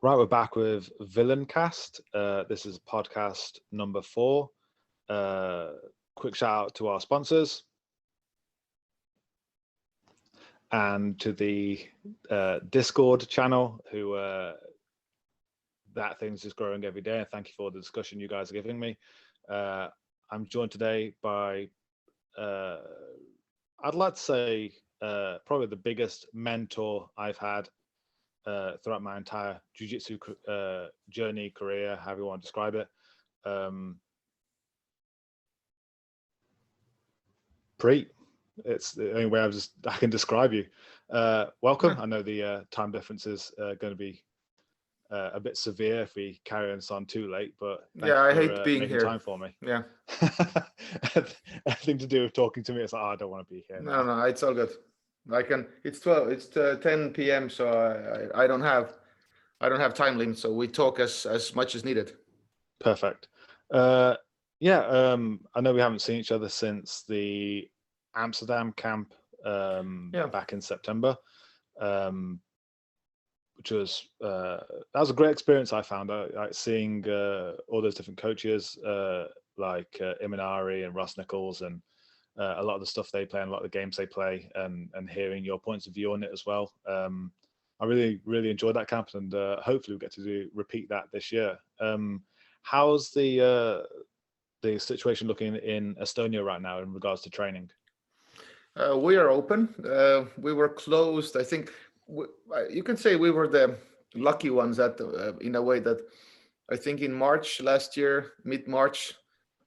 Right, we're back with Villaincast. This is podcast number 4. Quick shout out to our sponsors and to the Discord channel, who that thing's just growing every day. And thank you for the discussion you guys are giving me. I'm joined today by, I'd like to say, probably the biggest mentor I've had throughout my entire jiu-jitsu journey, career, however you want to describe it. Priit, it's the only way I can describe you. Welcome. I know the time difference is going to be a bit severe if we carry this on too late, but yeah, I hate being making here. time for me. Yeah. Anything to do with talking to me, it's like, oh, I don't want to be here now. No, it's all good. It's 10 p.m. so I don't have time limit, so we talk as much as needed. Perfect. I know we haven't seen each other since the Amsterdam camp back in September, which was that was a great experience. I found seeing all those different coaches like Imanari and Ross Nichols, and a lot of the stuff they play and a lot of the games they play, and hearing your points of view on it as well. I really enjoyed that camp, and hopefully we'll get to repeat that this year. How's the situation looking in Estonia right now in regards to training? We are open. We were closed. I think you can say we were the lucky ones that, in a way, that I think in March last year, mid-March,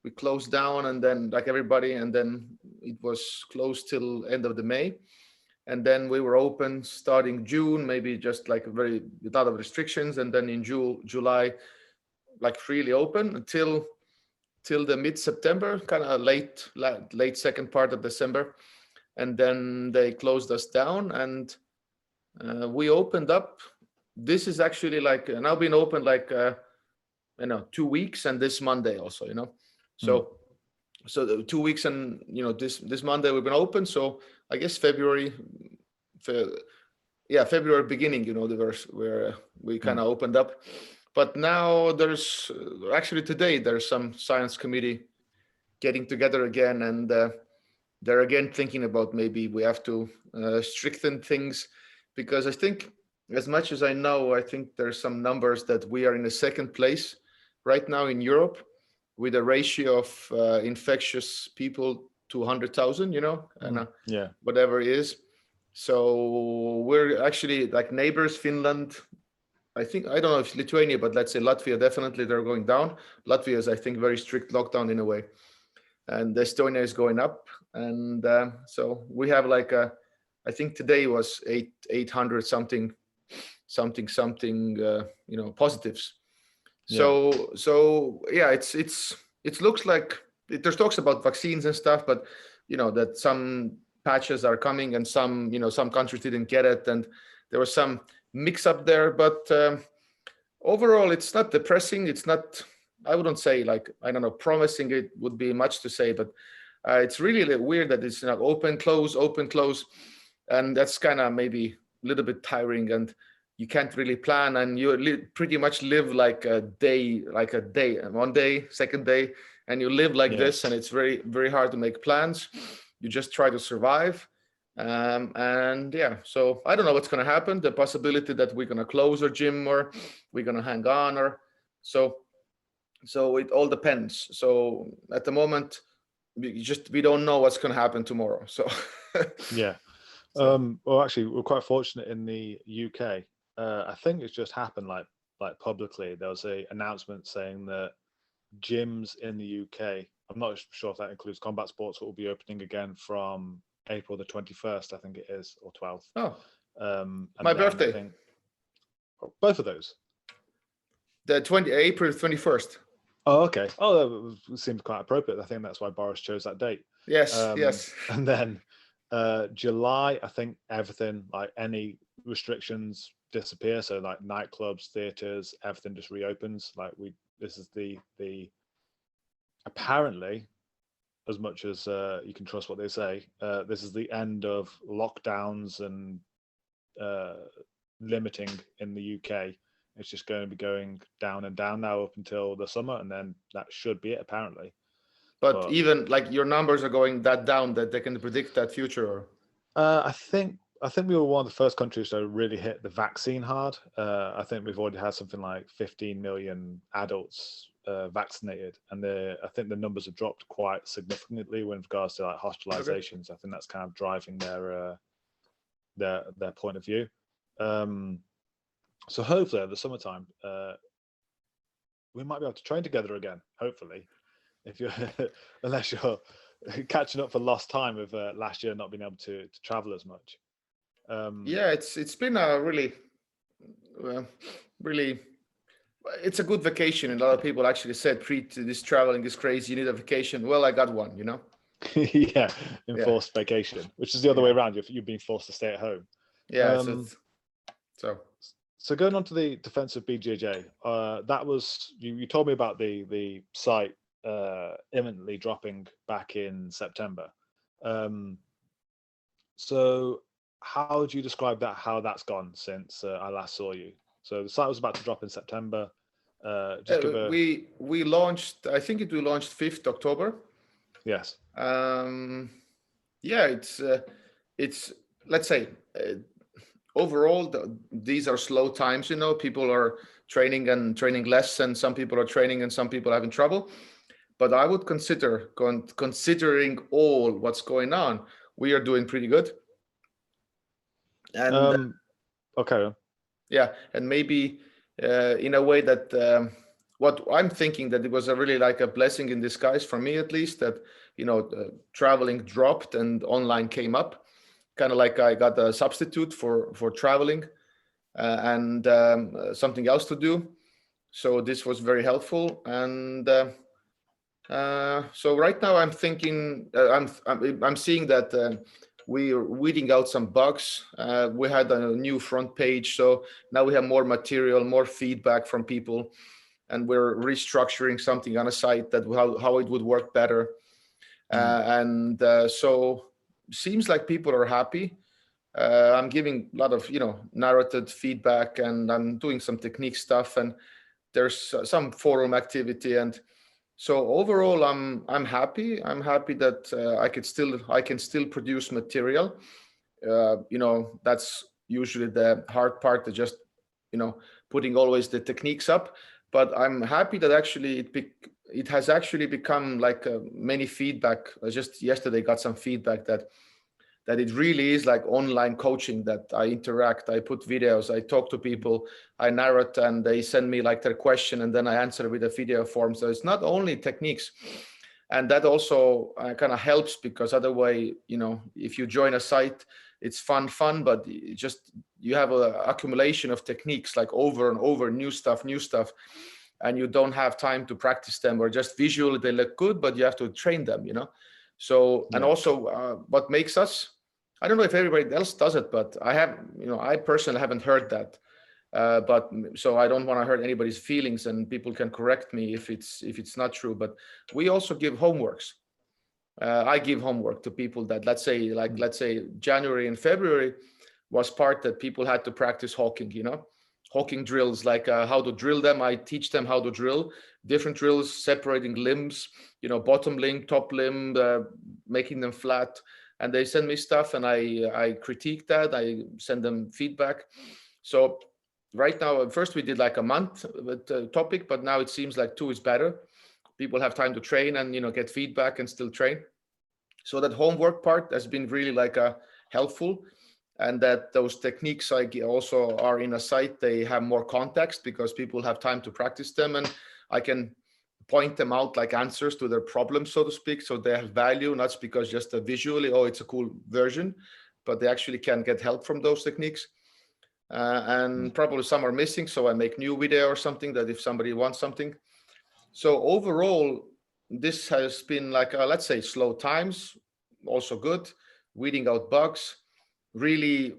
we closed down, and then like everybody, and then it was closed till end of the May. And then we were open starting June, maybe just like a lot of restrictions. And then in July, like freely open until the mid-September, kind of late second part of December. And then they closed us down, and we opened up. This is actually like now been open like 2 weeks, and this Monday also, So the 2 weeks, and this Monday we've been open. So I guess February beginning, where we kind of opened up. But now there's actually today there's some science committee getting together again, and they're again thinking about maybe we have to strengthen things, because I think, as much as I know, I think there's some numbers that we are in the second place right now in Europe with a ratio of infectious people to 100,000, and whatever it is. So we're actually like neighbors, Finland. I don't know if Lithuania, but let's say Latvia, definitely they're going down. Latvia is, I think, very strict lockdown in a way. And Estonia is going up. And so we have like I think today was 800 something, positives. So yeah, it looks like there's talks about vaccines and stuff, but that some patches are coming, and some countries didn't get it, and there was some mix up there. But overall, it's not depressing. It's not, I wouldn't say, like, I don't know, promising. It would be much to say, but it's really weird that it's open, close, and that's kind of maybe a little bit tiring, and you can't really plan, and you pretty much live like a day, one day, second day, and you live like this, and it's very, very hard to make plans. You just try to survive. And yeah, so I don't know what's going to happen. The possibility that we're going to close our gym, or we're going to hang on, or so it all depends. So at the moment, we don't know what's going to happen tomorrow. So well, actually, we're quite fortunate in the UK. I think it's just happened like publicly. There was a announcement saying that gyms in the UK, I'm not sure if that includes combat sports, will be opening again from April the 21st, I think it is, or 12th. My birthday. Both of those. The April 21st. Oh, okay. Oh, that seems quite appropriate. I think that's why Boris chose that date. Yes. And then July, I think everything, like any restrictions disappear. So like nightclubs, theaters, everything just reopens. Like this is the apparently, as much as you can trust what they say, this is the end of lockdowns and limiting in the UK It's just going to be going down and down now up until the summer, and then that should be it apparently. But even like your numbers are going that down that they can predict that future. I think we were one of the first countries to really hit the vaccine hard. I think we've already had something like 15 million adults vaccinated, and I think the numbers have dropped quite significantly with regards to like hospitalizations. Okay. I think that's kind of driving their point of view. So hopefully at the summertime, we might be able to train together again. Hopefully, if you're unless you're catching up for lost time of last year not being able to travel as much. Yeah, it's been a really it's a good vacation. And a lot of people actually said, Priit, this traveling is crazy, you need a vacation. Well, I got one, you know. Yeah, enforced vacation, which is the other way around. You're being forced to stay at home. Yeah. So going on to the defense of BJJ, that was you told me about the site imminently dropping back in September. So how do you describe that? How that's gone since I last saw you? So the site was about to drop in September. We launched. I think we launched 5th October. Yes. Yeah, it's let's say. Overall, these are slow times. You know, people are training and training less, and some people are training and some people are having trouble. But I would consider, considering all what's going on, we are doing pretty good. And okay. Yeah, and maybe in a way that what I'm thinking that it was a really like a blessing in disguise for me, at least, that traveling dropped and online came up. Kind of like I got a substitute for traveling and something else to do. So this was very helpful. And so right now I'm thinking, I'm seeing that we are weeding out some bugs. We had a new front page. So now we have more material, more feedback from people. And we're restructuring something on a site that how it would work better. So seems like people are happy. I'm giving a lot of narrated feedback, and I'm doing some technique stuff, and there's some forum activity, and so overall I'm happy. I'm happy that I can still produce material. That's usually the hard part, to just putting always the techniques up. But I'm happy that actually it has actually become like many feedback. I just yesterday got some feedback that it really is like online coaching, that I interact, I put videos, I talk to people, I narrate, and they send me like their question, and then I answer with a video form. So it's not only techniques. And that also kind of helps, because otherwise, if you join a site, it's fun, but you have an accumulation of techniques, like over and over, new stuff, and you don't have time to practice them, or just visually they look good, but you have to train them, So, and also what makes us, I don't know if everybody else does it, but I personally haven't heard that. But so I don't want to hurt anybody's feelings, and people can correct me if it's not true. But we also give homeworks. I give homework to people that let's say January and February was part that people had to practice hawking. Hawking drills, like how to drill them. I teach them how to drill different drills, separating limbs. Bottom limb, top limb, making them flat. And they send me stuff, and I critique that. I send them feedback. So right now, at first we did like a month with the topic, but now it seems like 2 is better. People have time to train and get feedback and still train. So that homework part has been really like helpful, and that those techniques also are in a site. They have more context because people have time to practice them, and I can point them out like answers to their problems, so to speak. So they have value, not because just visually, it's a cool version, but they actually can get help from those techniques. And probably some are missing, so I make new video or something, that if somebody wants something. So overall, this has been like let's say slow times, also good, weeding out bugs, really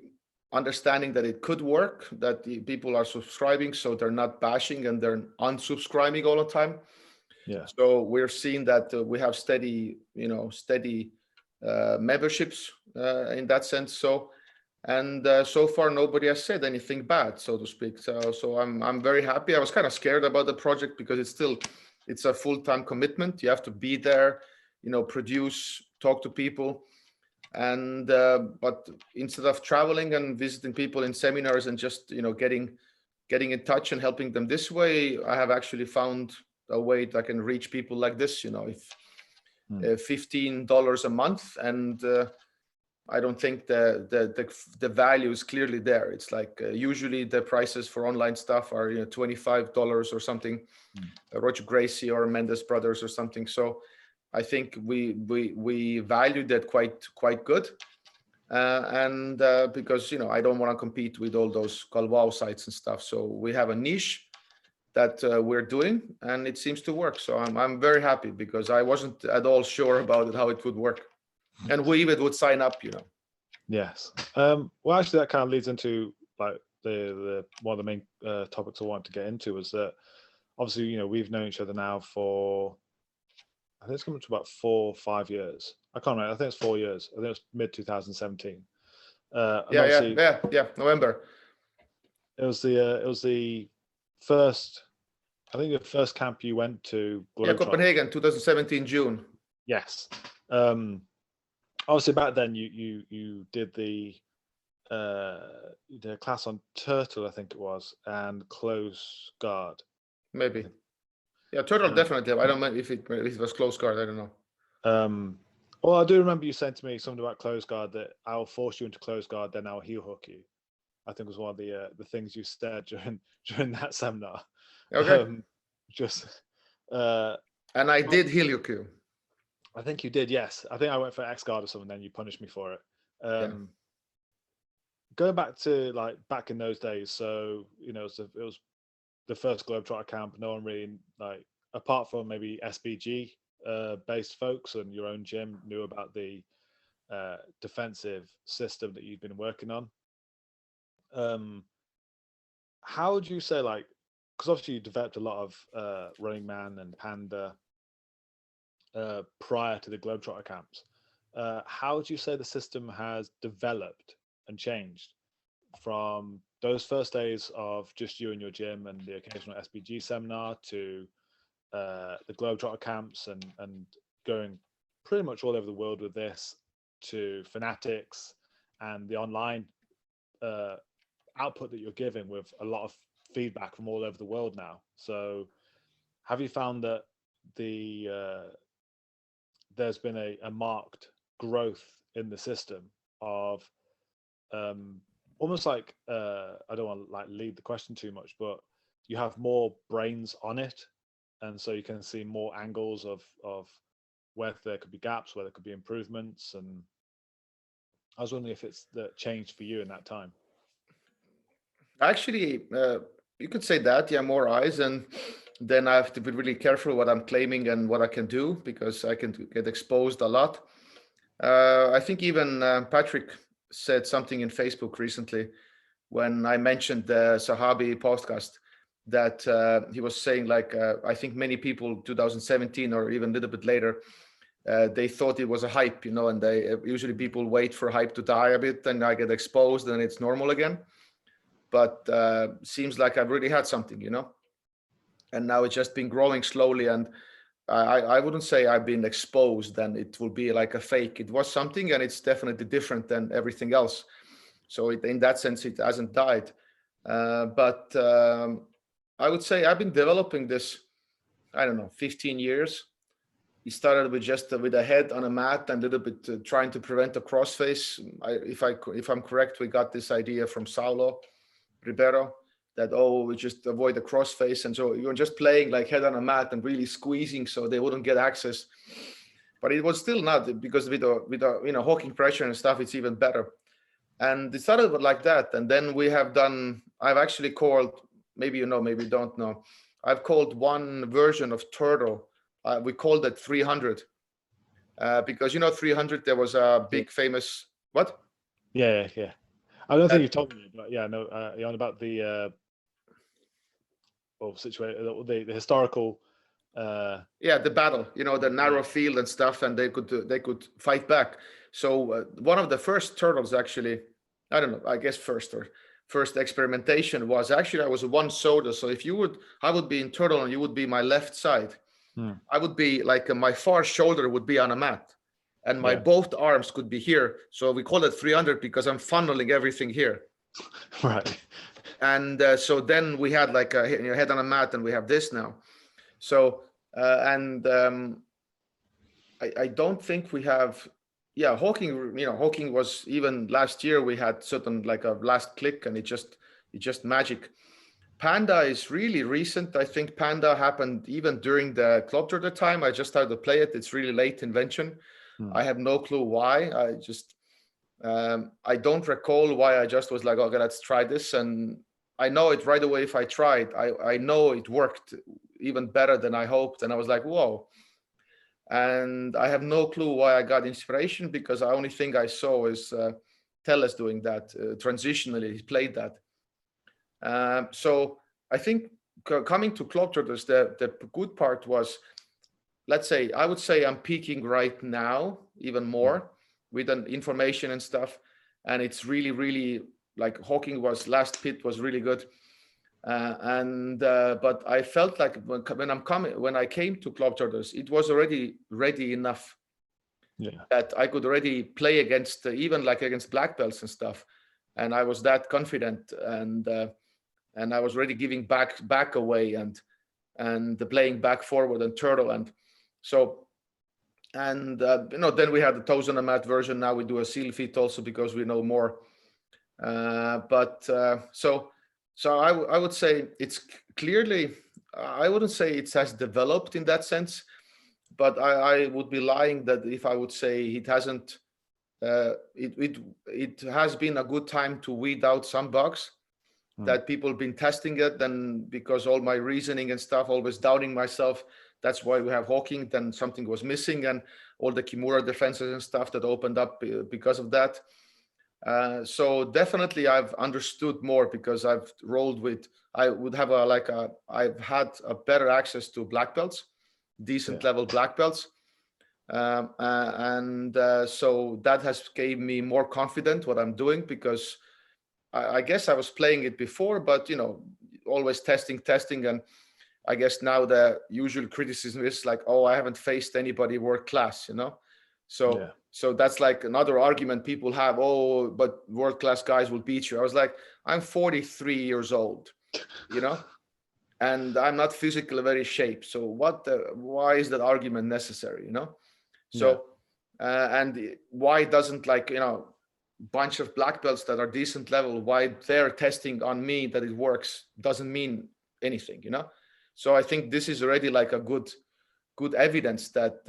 understanding that it could work, that the people are subscribing, so they're not bashing and they're unsubscribing all the time. Yeah. So we're seeing that we have steady memberships in that sense. So And so far, nobody has said anything bad, so to speak. So I'm very happy. I was kind of scared about the project because it's a full-time commitment. You have to be there, produce, talk to people, and but instead of traveling and visiting people in seminars and just getting in touch and helping them this way, I have actually found a way that I can reach people like this. If $15 a month, and I don't think the value is clearly there. It's like usually the prices for online stuff are $25 or something, Roger Gracie or Mendes Brothers or something. So I think we valued that quite good, and because I don't want to compete with all those wow sites and stuff. So we have a niche that we're doing, and it seems to work. So I'm very happy because I wasn't at all sure about it, how it would work, and who even would sign up. Yes. Well, actually, that kind of leads into like the one of the main topics I want to get into was that obviously we've known each other now for, I think it's coming to about 4 or 5 years. I can't remember. I think it's 4 years. I think it's mid 2017. Yeah. November. It was the first. I think the first camp you went to. Copenhagen, 2017 June. Yes. Obviously, back then you did the class on turtle, I think it was, and close guard. Maybe. Yeah, turtle definitely. I don't know if it was close guard. I don't know. Well, I do remember you saying to me something about close guard, that I'll force you into close guard, then I'll heel hook you. I think was one of the things you said during that seminar. Okay. And I did heel hook you. I think you did, yes. I think I went for X guard or something, then you punished me for it. Going back to back in those days, so it was the first Globetrotter camp. No one really, apart from maybe SBG based folks and your own gym, knew about the defensive system that you've been working on. How would you say, because obviously you developed a lot of Running Man and Panda prior to the Globetrotter camps. How would you say the system has developed and changed from those first days of just you and your gym and the occasional SBG seminar to the Globetrotter camps and going pretty much all over the world with this, to Fanatics and the online output that you're giving with a lot of feedback from all over the world now? So have you found that there's been a marked growth in the system of almost like I don't want to lead the question too much, but you have more brains on it, and so you can see more angles of where there could be gaps, where there could be improvements? And I was wondering if it's changed for you in that time. Actually, you could say that, yeah, more eyes, and then I have to be really careful what I'm claiming and what I can do, because I can get exposed a lot. I think even Patrick said something in Facebook recently when I mentioned the Sahabi podcast, that he was saying I think many people 2017 or even a little bit later, they thought it was a hype, and they usually people wait for hype to die a bit, and I get exposed and it's normal again. But seems like I've really had something, and now it's just been growing slowly. And I wouldn't say I've been exposed, then it will be like a fake. It was something, and it's definitely different than everything else. So in that sense, it hasn't died. But I would say I've been developing this, I don't know, 15 years. It started with just with a head on a mat and a little bit trying to prevent a crossface. If I'm correct, we got this idea from Saulo Ribeiro that, we just avoid the crossface, and so you're just playing head on a mat and really squeezing so they wouldn't get access. But it was still not, because with hooking pressure and stuff, it's even better. And it started like that, and then I've actually called, maybe maybe you don't know, I've called one version of turtle. We called it 300 because 300, there was a big famous what? Yeah. I don't think you told me, but yeah, no, you're on about the situation, the historical. The battle, the narrow field and stuff, and they could fight back. So one of the first turtles actually I don't know, I guess first experimentation was actually I was one shoulder. So if I would be in turtle and you would be my left side. I would be like my far shoulder would be on a mat, and my both arms could be here. So we call it 300 because I'm funneling everything here. Right. And so then we had like a head on a mat, and we have this now. So I don't think we have. Yeah, Hawking. Hawking was even last year. We had certain like a last click, and it just magic. Panda is really recent. I think Panda happened even during the Club Turtle time. I just started to play it. It's really late invention. I have no clue why. I don't recall why. I just was like, okay, let's try this. And I know it right away if I tried. I know it worked even better than I hoped. And I was like, whoa. And I have no clue why I got inspiration, because the only thing I saw is Tellez doing that. Transitionally, he played that. So I think coming to Clock Turtles, the good part was, let's say, I would say I'm peaking right now even more with an information and stuff. And it's really, really like Hawking was last pit was really good. But I felt like when I came to Club Turtles, it was already ready enough that I could already play against even like against black belts and stuff. And I was that confident, and I was already giving back away and playing back forward and turtle. And so, and then we had the toes on a mat version. Now we do a seal feet also because we know more. So I would say it's clearly, I wouldn't say it has developed in that sense, but I would be lying that if I would say it hasn't. It has been a good time to weed out some bugs that people have been testing it. Then because all my reasoning and stuff, always doubting myself, that's why we have Hawking. Then something was missing, and all the Kimura defenses and stuff that opened up because of that. So definitely I've understood more because I've rolled with, I've had a better access to black belts, decent level black belts. So that has gave me more confident what I'm doing, because I guess I was playing it before, but always testing. And I guess now the usual criticism is like, oh, I haven't faced anybody world class, So that's like another argument people have. Oh, but world class guys will beat you. I was like, I'm 43 years old, and I'm not physically very shape. So why is that argument necessary? So and why doesn't bunch of black belts that are decent level, why they're testing on me that it works doesn't mean anything, So I think this is already like a good evidence that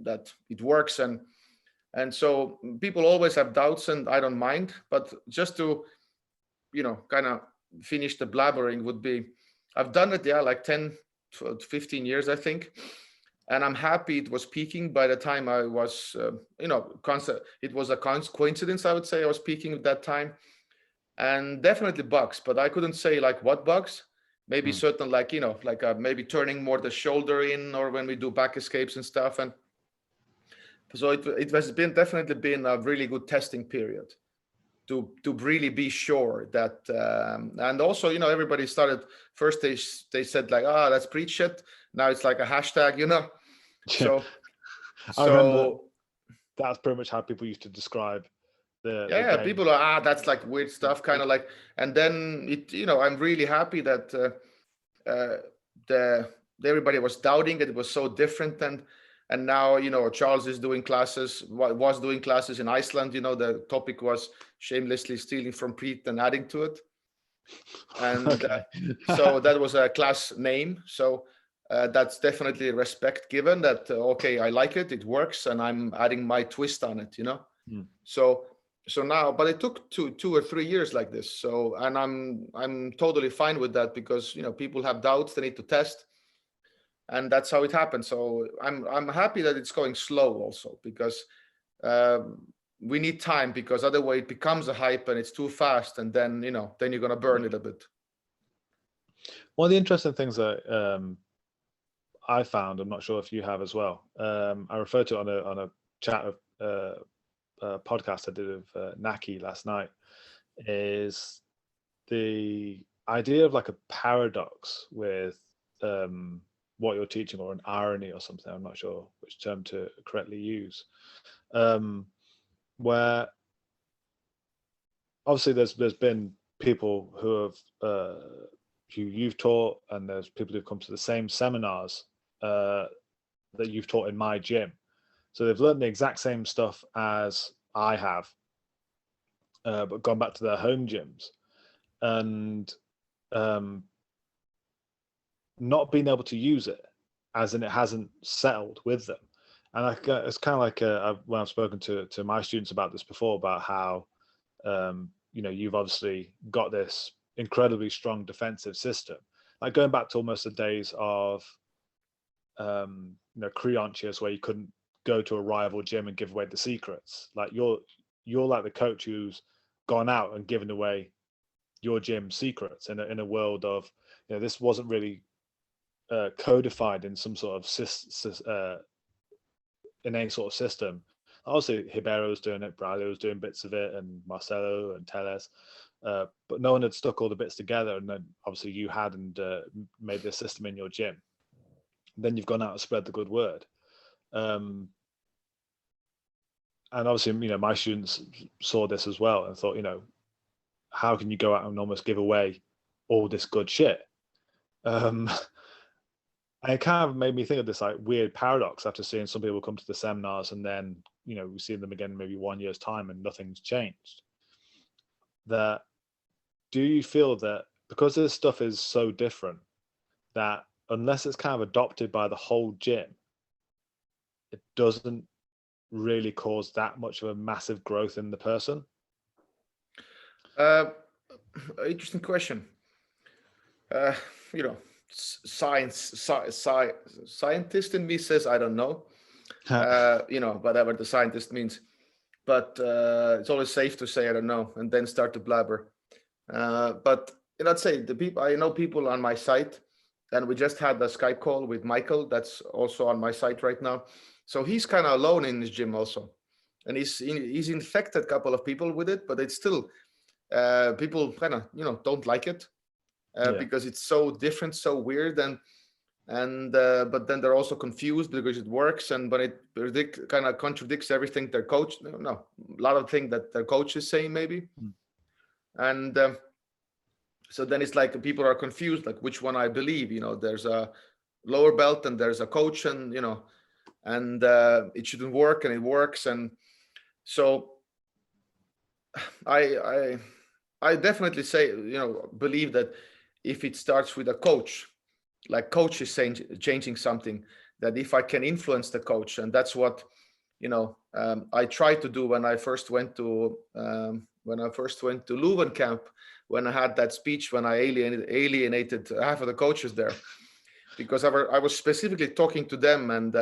that it works. And so people always have doubts, and I don't mind, but just to kind of finish the blabbering would be, I've done it like 10 to 15 years, I think. And I'm happy it was peaking by the time I was, it was a coincidence, I would say. I was peaking at that time, and definitely bugs, but I couldn't say like what bugs. Maybe certain maybe turning more the shoulder in, or when we do back escapes and stuff. And so it has definitely been a really good testing period to really be sure that. And also, everybody started first. They said like, that's Priit shit. Now it's like a hashtag, So I remember that's pretty much how people used to describe the game. People are that's like weird stuff, kind of like. And then I'm really happy that everybody was doubting it. It was so different, and now Charles is doing classes. Was doing classes in Iceland. The topic was shamelessly stealing from Priit and adding to it, and so that was a class name. So. That's definitely respect given that. Okay, I like it. It works, and I'm adding my twist on it. So now, but it took two or 3 years like this. So, and I'm totally fine with that, because people have doubts, they need to test, and that's how it happened. So I'm happy that it's going slow also, because we need time, because otherwise it becomes a hype and it's too fast, and then then you're gonna burn it a bit. One of the interesting things that I found, I'm not sure if you have as well. I referred to it on a chat podcast I did with Naki last night, is the idea of like a paradox with what you're teaching, or an irony or something. I'm not sure which term to correctly use. Where obviously there's been people who have who you've taught, and there's people who've come to the same seminars that you've taught in my gym. So they've learned the exact same stuff as I have, but gone back to their home gyms, and not being able to use it, as in it hasn't settled with them. And it's kind of like when I've spoken to my students about this before, about how you've obviously got this incredibly strong defensive system, like going back to almost the days of Creontius, where you couldn't go to a rival gym and give away the secrets. Like you're like the coach who's gone out and given away your gym secrets in a world of, this wasn't really codified in some sort of in any sort of system. Obviously Ribeiro was doing it, Braulio was doing bits of it, and Marcelo and Teles, but no one had stuck all the bits together. And then obviously you had, and made this system in your gym. Then you've gone out and spread the good word. And obviously, my students saw this as well and thought, how can you go out and almost give away all this good shit? And it kind of made me think of this like weird paradox after seeing some people come to the seminars, and then, we see them again maybe 1 year's time and nothing's changed. That, do you feel that because this stuff is so different, that unless it's kind of adopted by the whole gym, it doesn't really cause that much of a massive growth in the person? Interesting question. Scientist in me says I don't know. Whatever the scientist means, but it's always safe to say I don't know and then start to blabber. But let's say I know people on my site, and we just had a Skype call with Michael that's also on my site right now. So he's kind of alone in his gym also, and he's infected a couple of people with it, but it's still people kind of don't like it because it's so different, so weird, and but then they're also confused because it works, and but it kind of contradicts everything their coach, a lot of things that their coach is saying maybe. And so then it's like people are confused, like which one I believe. There's a lower belt and there's a coach, and and it shouldn't work, and it works. And so I definitely say, believe that if it starts with a coach, like coach is saying, changing something, that if I can influence the coach, and that's what I tried to do when I first went to Leuven camp, when I had that speech, when I alienated half of the coaches there, because I was specifically talking to them, and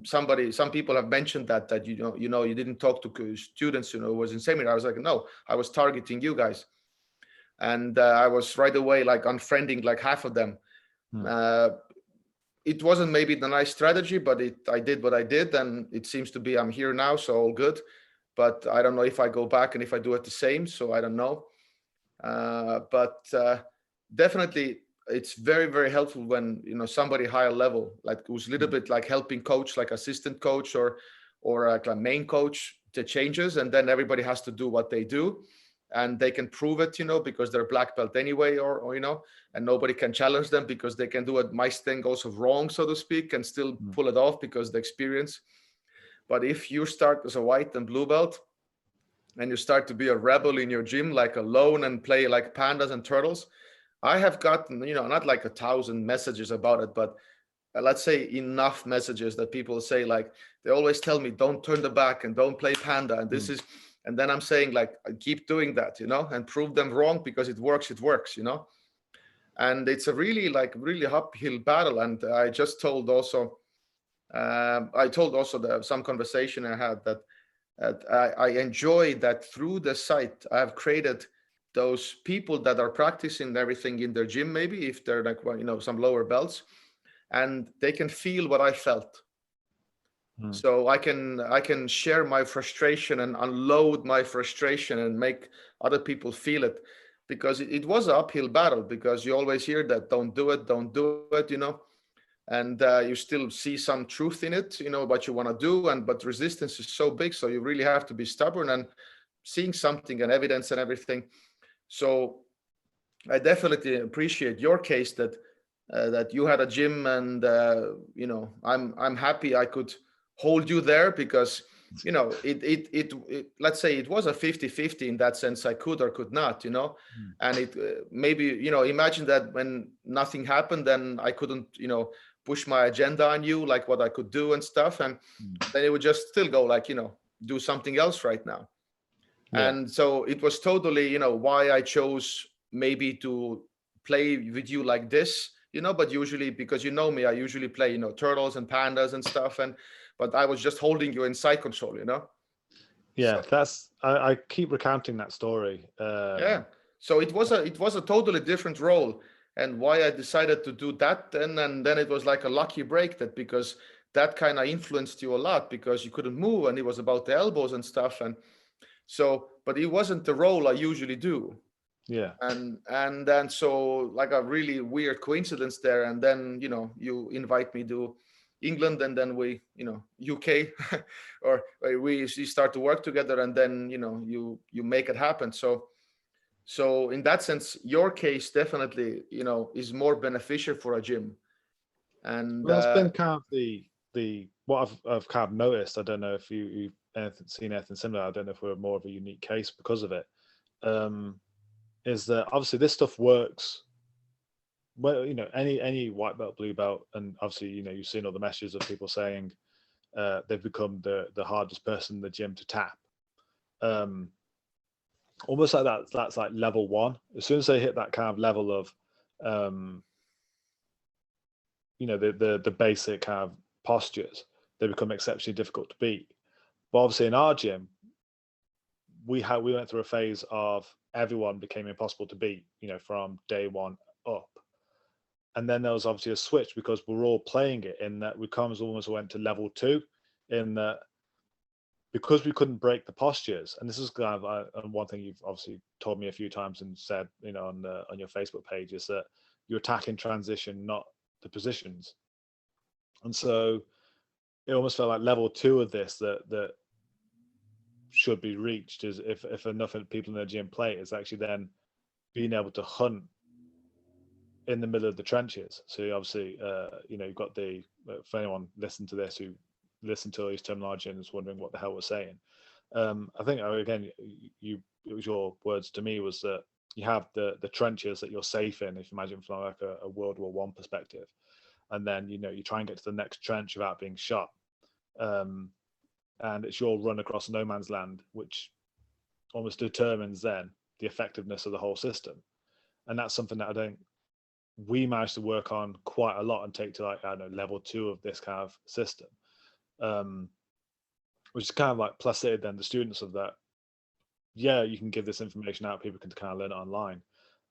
some people have mentioned that you didn't talk to students who was in seminar. I was like, no, I was targeting you guys, and I was right away like unfriending like half of them. It wasn't maybe the nice strategy, but I did what I did, and it seems to be I'm here now, so all good. But I don't know if I go back and if I do it the same, so I don't know. But definitely it's very, very helpful when somebody higher level, like who's a little bit like helping coach, like assistant coach or like a main coach, to changes, and then everybody has to do what they do, and they can prove it, because they're black belt anyway, or and nobody can challenge them because they can do it. My thing goes wrong, so to speak, and still pull it off because the experience. But if you start as a white and blue belt, and you start to be a rebel in your gym, like alone, and play like pandas and turtles, I have gotten, not like 1,000 messages about it, but let's say enough messages that people say, like, they always tell me, don't turn the back and don't play panda. And this is, and then I'm saying, like, keep doing that, and prove them wrong, because it works, and it's a really uphill battle. And I just told also, some conversation I had that I enjoy that through the site I've created those people that are practicing everything in their gym, maybe if they're like, some lower belts, and they can feel what I felt. So I can share my frustration and unload my frustration and make other people feel it, because it was an uphill battle, because you always hear that don't do it, and you still see some truth in it, what you want to do, but resistance is so big, so you really have to be stubborn and seeing something and evidence and everything. So I definitely appreciate your case that you had a gym, and I'm happy I could hold you there, because it let's say it was a 50-50 in that sense. I could or could not, and it maybe imagine that when nothing happened, then I couldn't push my agenda on you like what I could do and stuff, and then it would just still go like do something else right now. And so it was totally why I chose maybe to play with you like this, but usually, because me, I usually play turtles and pandas and stuff, but I was just holding you in side control, Yeah, So, that's I keep recounting that story. yeah. So it was a totally different role, and why I decided to do that then, and then it was like a lucky break, that because that kind of influenced you a lot, because you couldn't move and it was about the elbows and stuff, and so, but it wasn't the role I usually do. Yeah. And then, so like a really weird coincidence there, and then you invite me to England, and then we UK or we start to work together, and then you make it happen. So in that sense, your case definitely is more beneficial for a gym. And Well, that's been kind of the what I've kind of noticed. I don't know if you've seen anything similar. I don't know if we're more of a unique case because of it. Is that obviously this stuff works well, any white belt, blue belt, and obviously you've seen all the messages of people saying they've become the hardest person in the gym to tap. Almost like that's like level one. As soon as they hit that kind of level of the basic kind of postures, they become exceptionally difficult to beat. But obviously in our gym, we went through a phase of everyone became impossible to beat, from day one up. And then there was obviously a switch, because we're all playing it, in that we almost went to level two, in that because we couldn't break the postures. And this is kind of one thing you've obviously told me a few times and said, on your Facebook page, is that you attack in transition, not the positions. And so it almost felt like level two of this that should be reached, is if enough people in the gym play, is actually then being able to hunt in the middle of the trenches. So obviously, you've got for anyone listening to this who listened to all these terminology and is wondering what the hell we're saying, I think again, it was your words to me, was that you have the trenches that you're safe in, if you imagine from like a World War I perspective, and then you try and get to the next trench without being shot, and it's your run across no man's land which almost determines then the effectiveness of the whole system. And that's something that we managed to work on quite a lot and take to, like, I don't know, level two of this kind of system, which is kind of like placated then the students of that. Yeah, you can give this information out, people can kind of learn it online,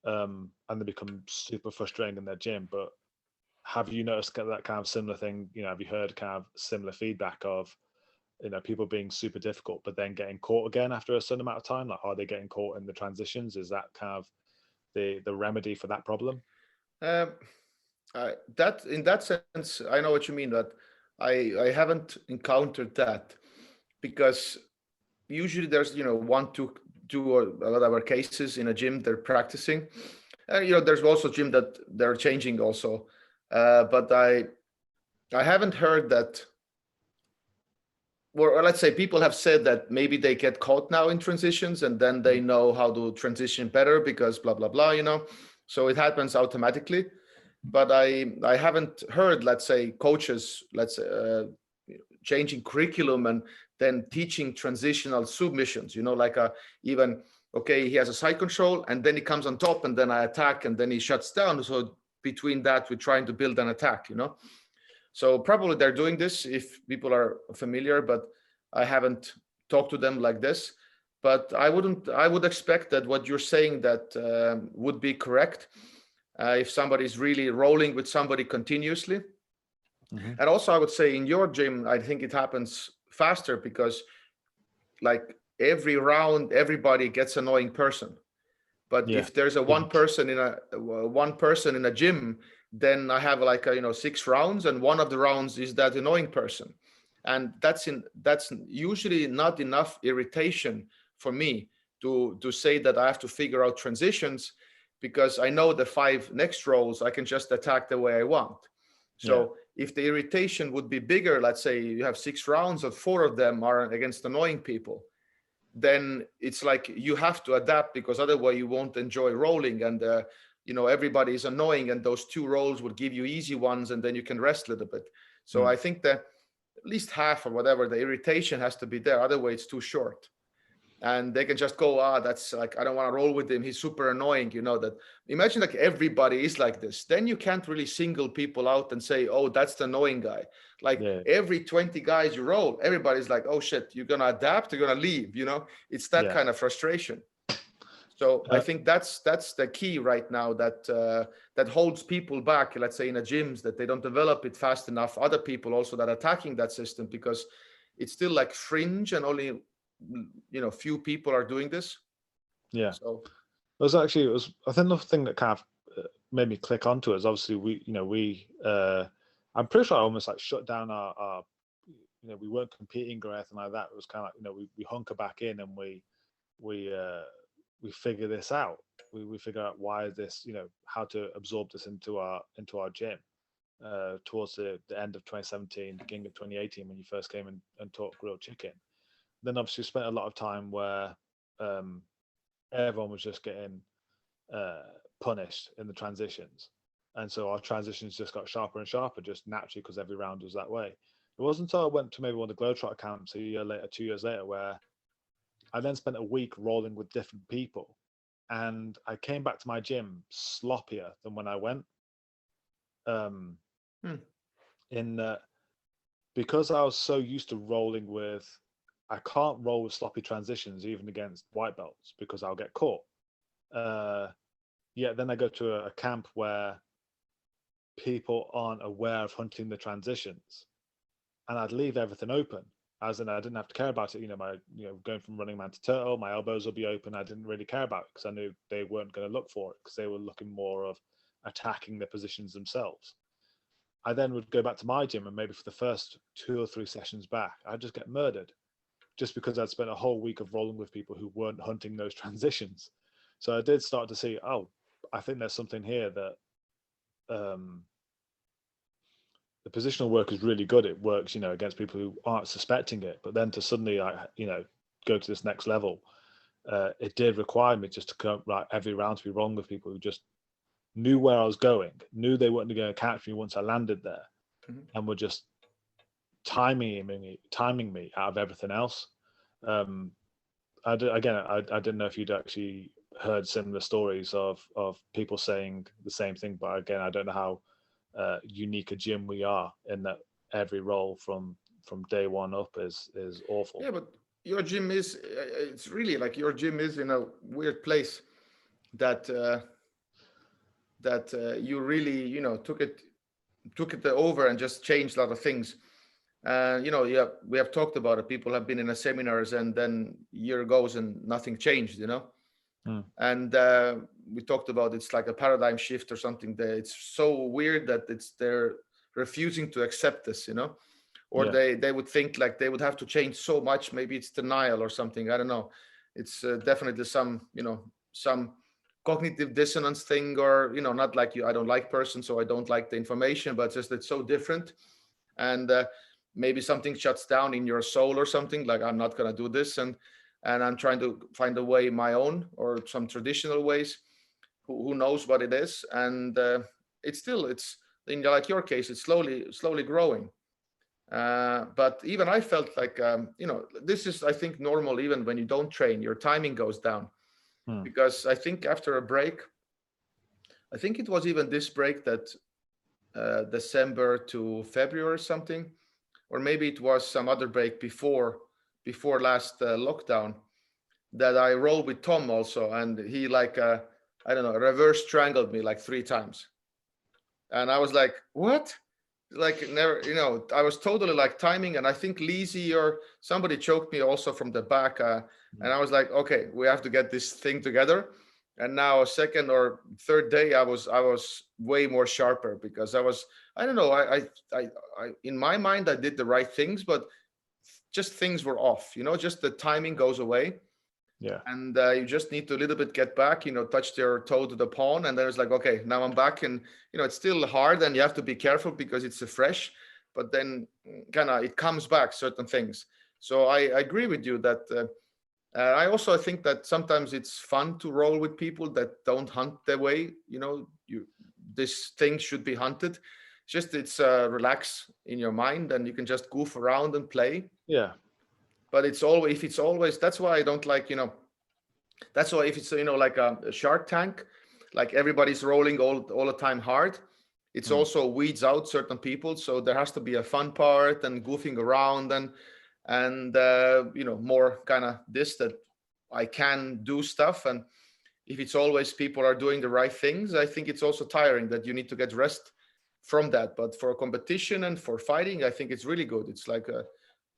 and they become super frustrating in their gym. But have you noticed that kind of similar thing? Have you heard kind of similar feedback of people being super difficult, but then getting caught again after a certain amount of time? Like, are they getting caught in the transitions? Is that kind of the remedy for that problem? That in that sense, I know what you mean, but I haven't encountered that, because usually there's 1 to 2 or a lot of our cases in a gym they're practicing, and there's also gym that they're changing also, but I haven't heard that. Or let's say people have said that maybe they get caught now in transitions, and then they know how to transition better because blah blah blah, so it happens automatically. But I haven't heard, let's say, coaches, changing curriculum and then teaching transitional submissions, like even, okay, he has a side control and then he comes on top and then I attack and then he shuts down. So between that, we're trying to build an attack, So probably they're doing this if people are familiar, but I haven't talked to them like this. But I would expect that what you're saying that would be correct. If somebody's really rolling with somebody continuously, Mhm. And also I would say in your gym, I think it happens faster because like every round, everybody gets annoying person. But Yeah. if there's a one person in a gym, then I have like a, 6 rounds, and one of the rounds is that annoying person, and that's usually not enough irritation for me to say that I have to figure out transitions, because I know the 5 next rolls I can just attack the way I want. Yeah. So if the irritation would be bigger, let's say you have 6 rounds and 4 of them are against annoying people, then it's like you have to adapt, because otherwise you won't enjoy rolling, and everybody is annoying, and those 2 rolls will give you easy ones, and then you can rest a little bit. So I think that at least half or whatever, the irritation has to be there, otherwise it's too short. And they can just go, that's like, I don't want to roll with him, he's super annoying, that. Imagine like everybody is like this, then you can't really single people out and say, oh, that's the annoying guy. Like Yeah. every 20 guys you roll, everybody's like, oh shit, you're gonna adapt, you're gonna leave, it's that Yeah. kind of frustration. So I think that's the key right now, that holds people back, let's say in a gyms, that they don't develop it fast enough. Other people also that are attacking that system, because it's still like fringe, and only few people are doing this. Yeah. So I think the thing that kind of made me click onto it is obviously I'm pretty sure I almost like shut down our we weren't competing or anything like that. It was kind of like, we hunker back in and we figure this out. We figure out why this, how to absorb this into our gym towards the end of 2017, beginning of 2018, when you first came and taught grilled chicken. Then obviously spent a lot of time where everyone was just getting punished in the transitions, and so our transitions just got sharper and sharper, just naturally, because every round was that way. It wasn't until I went to maybe one of the Globetrotter camps a year later, 2 years later, where I then spent a week rolling with different people, and I came back to my gym sloppier than when I went. In that, because I was so used to rolling with, I can't roll with sloppy transitions even against white belts, because I'll get caught. Then I go to a camp where people aren't aware of hunting the transitions, and I'd leave everything open, as in I didn't have to care about it. Going from running man to turtle, my elbows will be open. I didn't really care about it, because I knew they weren't going to look for it, because they were looking more of attacking the positions themselves. I then would go back to my gym, and maybe for the first 2 or 3 sessions back, I'd just get murdered, just because I'd spent a whole week of rolling with people who weren't hunting those transitions. So I did start to see, I think there's something here that the positional work is really good. It works, against people who aren't suspecting it. But then to suddenly, go to this next level, it did require me just to come every round to be wrong with people who just knew where I was going, knew they weren't going to catch me once I landed there, and were just timing me out of everything else. I didn't know if you'd actually heard similar stories of people saying the same thing, but again, I don't know how unique a gym we are, in that every role from day one up is awful. yeah, but your gym is, it's really like your gym is in a weird place, that you really took it over and just changed a lot of things. We have talked about it. People have been in a seminars, and then year goes and nothing changed. And we talked about, it's like a paradigm shift or something. That it's so weird that they're refusing to accept this. Or they would think like they would have to change so much. Maybe it's denial or something. I don't know. It's definitely some cognitive dissonance thing, or not like you. I don't like person, so I don't like the information, but just it's so different. And maybe something shuts down in your soul or something, like I'm not going to do this, and I'm trying to find a way, my own, or some traditional ways. Who knows what it is? And it's in like your case, it's slowly growing. But even I felt like this is, I think, normal. Even when you don't train, your timing goes down. Because I think after a break, I think it was even this break that December to February or something, or maybe it was some other break before last lockdown, that I rolled with Tom also, and he like I don't know, reverse strangled me like 3 times, and I was like, what? like never, I was totally like timing, and I think Lizzie or somebody choked me also from the back, and I was like, okay, we have to get this thing together. And now second or third day, I was way more sharper because I don't know, I in my mind I did the right things, but just things were off, just the timing goes away. Yeah. And you just need to a little bit get back, touch your toe to the pawn, and then it's like, okay, now I'm back. And it's still hard, and you have to be careful because it's a fresh, but then kind of it comes back certain things. So I agree with you that I also think that sometimes it's fun to roll with people that don't hunt their way. You this thing should be hunted. Just it's relax in your mind, and you can just goof around and play. Yeah. But it's always, if it's always, that's why I don't like, that's why if it's like a Shark Tank, like everybody's rolling all the time hard, it's Mm. also weeds out certain people. So there has to be a fun part and goofing around, and more kind of this, that I can do stuff. And if it's always people are doing the right things, I think it's also tiring that you need to get rest from that. But for a competition and for fighting, I think it's really good. It's like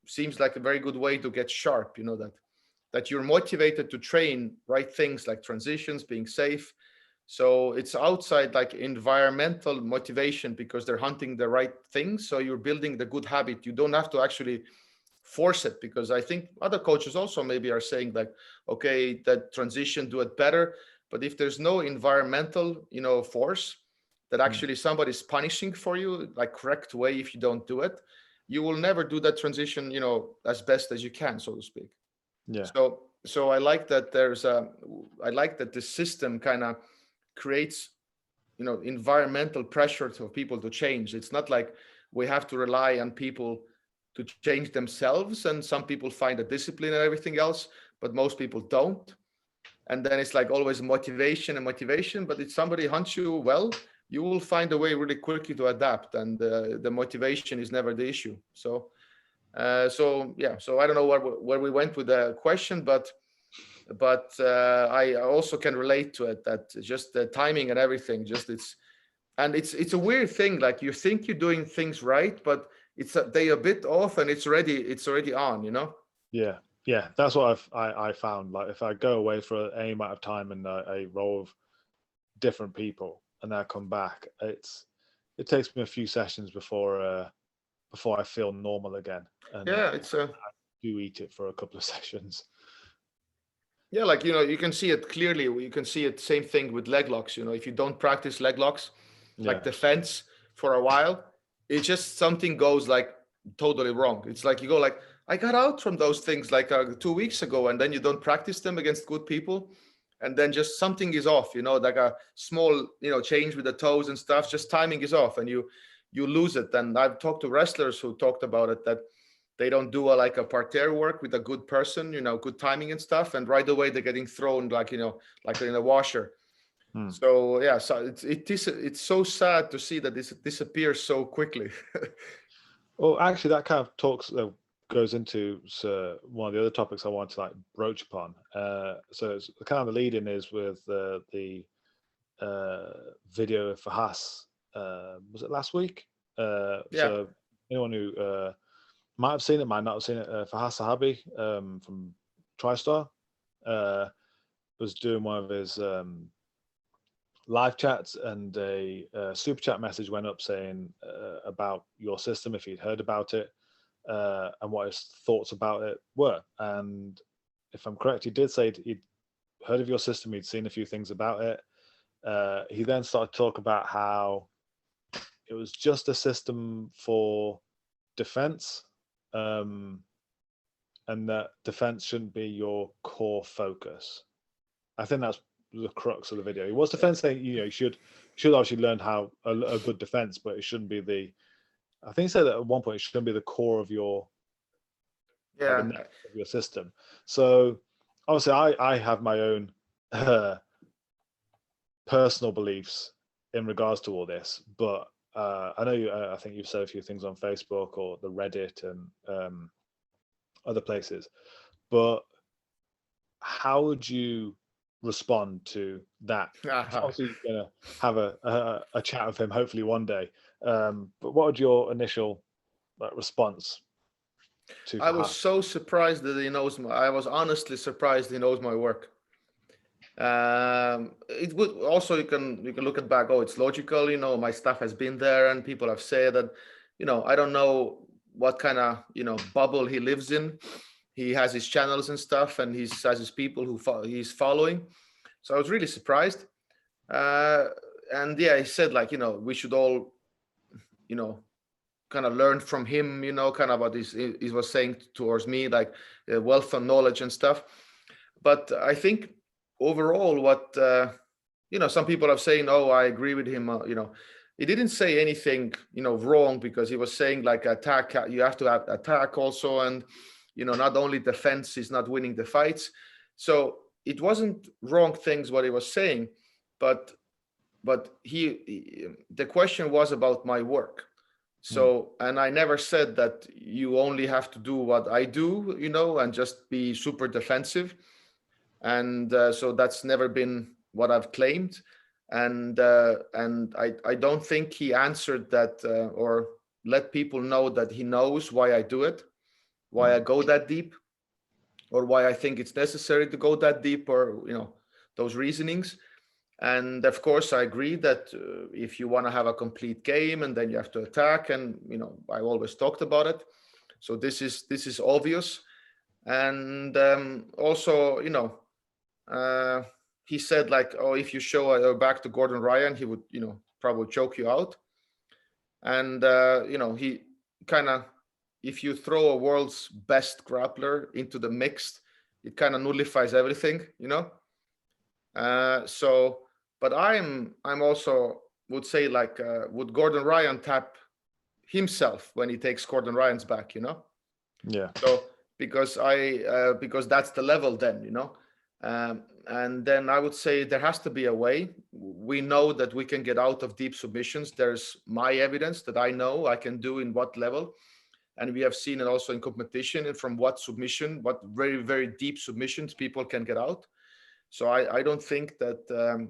seems like a very good way to get sharp, that you're motivated to train right things like transitions, being safe. So it's outside like environmental motivation because they're hunting the right things. So you're building the good habit. You don't have to actually force it, because I think other coaches also maybe are saying like, okay, that transition, do it better. But if there's no environmental, force that Mm. actually somebody's punishing for you, like correct way, if you don't do it, you will never do that transition, as best as you can, so to speak. Yeah. So I like that I like that the system kind of creates, environmental pressure for people to change. It's not like we have to rely on people to change themselves, and some people find a discipline and everything else, but most people don't. And then it's like always motivation and motivation. But if somebody hunts you well, you will find a way really quickly to adapt, and the motivation is never the issue. So yeah, so I don't know where we went with the question, but I also can relate to it, that just the timing and everything, just it's a weird thing. Like you think you're doing things right, but they a bit off, and it's already on. Yeah. Yeah. That's what I found. Like if I go away for any amount of time and I roll with different people and then I come back, it takes me a few sessions before I feel normal again. And Yeah, it's a do eat it for a couple of sessions. yeah, like you can see it clearly. You can see it. Same thing with leg locks. If you don't practice leg locks, like Yeah. defense for a while, it's just something goes like totally wrong. It's like you go like, I got out from those things like 2 weeks ago, and then you don't practice them against good people, and then just something is off. Like a small change with the toes and stuff. Just timing is off, and you lose it. And I've talked to wrestlers who talked about it, that they don't do like a parterre work with a good person, good timing and stuff, and right away they're getting thrown like like in a washer. Hmm. So yeah, so it's so sad to see that this disappears so quickly. Well, actually, that kind of goes into one of the other topics I want to like broach upon. So it's kind of the lead in is with the video for Haas. Was it last week? Yeah, So anyone who might have seen it, might not have seen it. Fahas Sahabi from TriStar was doing one of his live chats, and a super chat message went up saying about your system, if he'd heard about it, and what his thoughts about it were. And if I'm correct, he did say he'd heard of your system, he'd seen a few things about it. He then started to talk about how it was just a system for defense, and that defense shouldn't be your core focus. I think that's the crux of the video. It was defense saying you should obviously learn how a good defense, but it shouldn't be the. I think he said that at one point it shouldn't be the core of your like the yeah, neck of your system. So obviously, I have my own personal beliefs in regards to all this, but I know I think you've said a few things on Facebook or the Reddit and other places, but how would you respond to that? Uh-huh. Obviously, you're going to have a chat with him hopefully one day. But what would your initial response to I was Fahad? so surprised that he knows I was honestly surprised he knows my work. It would also, you can look at back, oh, it's logical, my stuff has been there and people have said that, I don't know what kind of bubble he lives in. He has his channels and stuff, and he has his people he's following. So I was really surprised. And yeah, he said like, we should all, kind of learn from him, kind of what he was saying towards me, like wealth of knowledge and stuff. But I think overall, what some people are saying, oh, I agree with him. He didn't say anything wrong, because he was saying like attack. You have to have attack also, and not only defense is not winning the fights. So it wasn't wrong things what he was saying, but the question was about my work. So, and I never said that you only have to do what I do, and just be super defensive. And so that's never been what I've claimed. And I don't think he answered that or let people know that he knows why I do it, why I go that deep, or why I think it's necessary to go that deep, or those reasonings. And of course, I agree that if you want to have a complete game, and then you have to attack, and I always talked about it. So this is obvious. And also, he said like, oh, if you show your back to Gordon Ryan, he would probably choke you out. And he kind of, if you throw a world's best grappler into the mix, it kind of nullifies everything, so, but I'm also would say like, would Gordon Ryan tap himself when he takes Gordon Ryan's back, Yeah. So because because that's the level then, and then I would say there has to be a way. We know that we can get out of deep submissions. There's my evidence that I know I can do in what level. And we have seen it also in competition, and from what very, very deep submissions people can get out. So I don't think that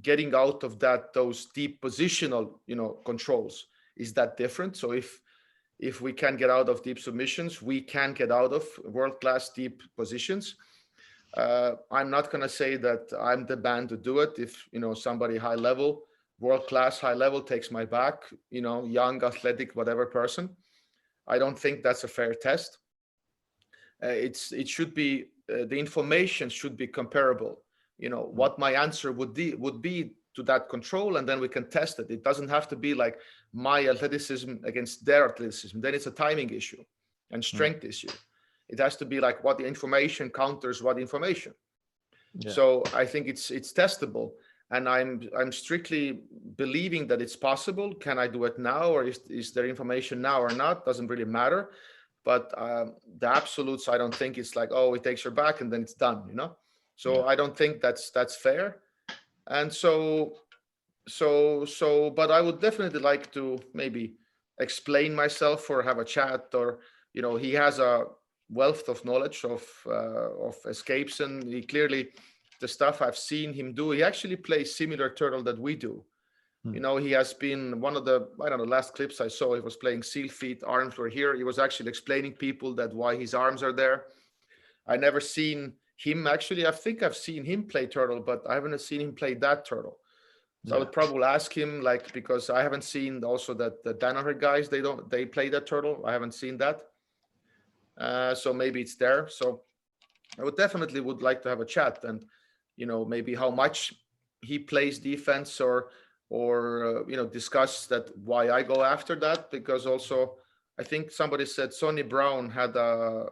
getting out of those deep positional, controls is that different. So if we can get out of deep submissions, we can get out of world-class deep positions. I'm not going to say that I'm the man to do it. If somebody high level, world-class high level takes my back, young, athletic, whatever person, I don't think that's a fair test. It should be the information should be comparable. What my answer would be to that control, and then we can test it. It doesn't have to be like my athleticism against their athleticism. Then it's a timing issue and strength issue. It has to be like what the information counters what information. Yeah. So I think it's testable, and I'm strictly believing that it's possible. Can I do it now, or is there information now or not? Doesn't really matter. But the absolutes, I don't think it's like, oh, it takes your back and then it's done, So I don't think that's fair. And so, but I would definitely like to maybe explain myself or have a chat, or, he has a wealth of knowledge of escapes, and he clearly, the stuff I've seen him do, he actually plays similar turtle that we do. He has been one of the, I don't know, last clips I saw, he was playing seal feet, arms were here. He was actually explaining people that why his arms are there. I never seen him actually. I think I've seen him play turtle, but I haven't seen him play that turtle. So I would probably ask him, like, because I haven't seen also that the Danaher guys, they play that turtle. I haven't seen that. So maybe it's there. So I would definitely like to have a chat, and, maybe how much he plays defense, or discuss that why I go after that. Because also I think somebody said Sonny Brown had a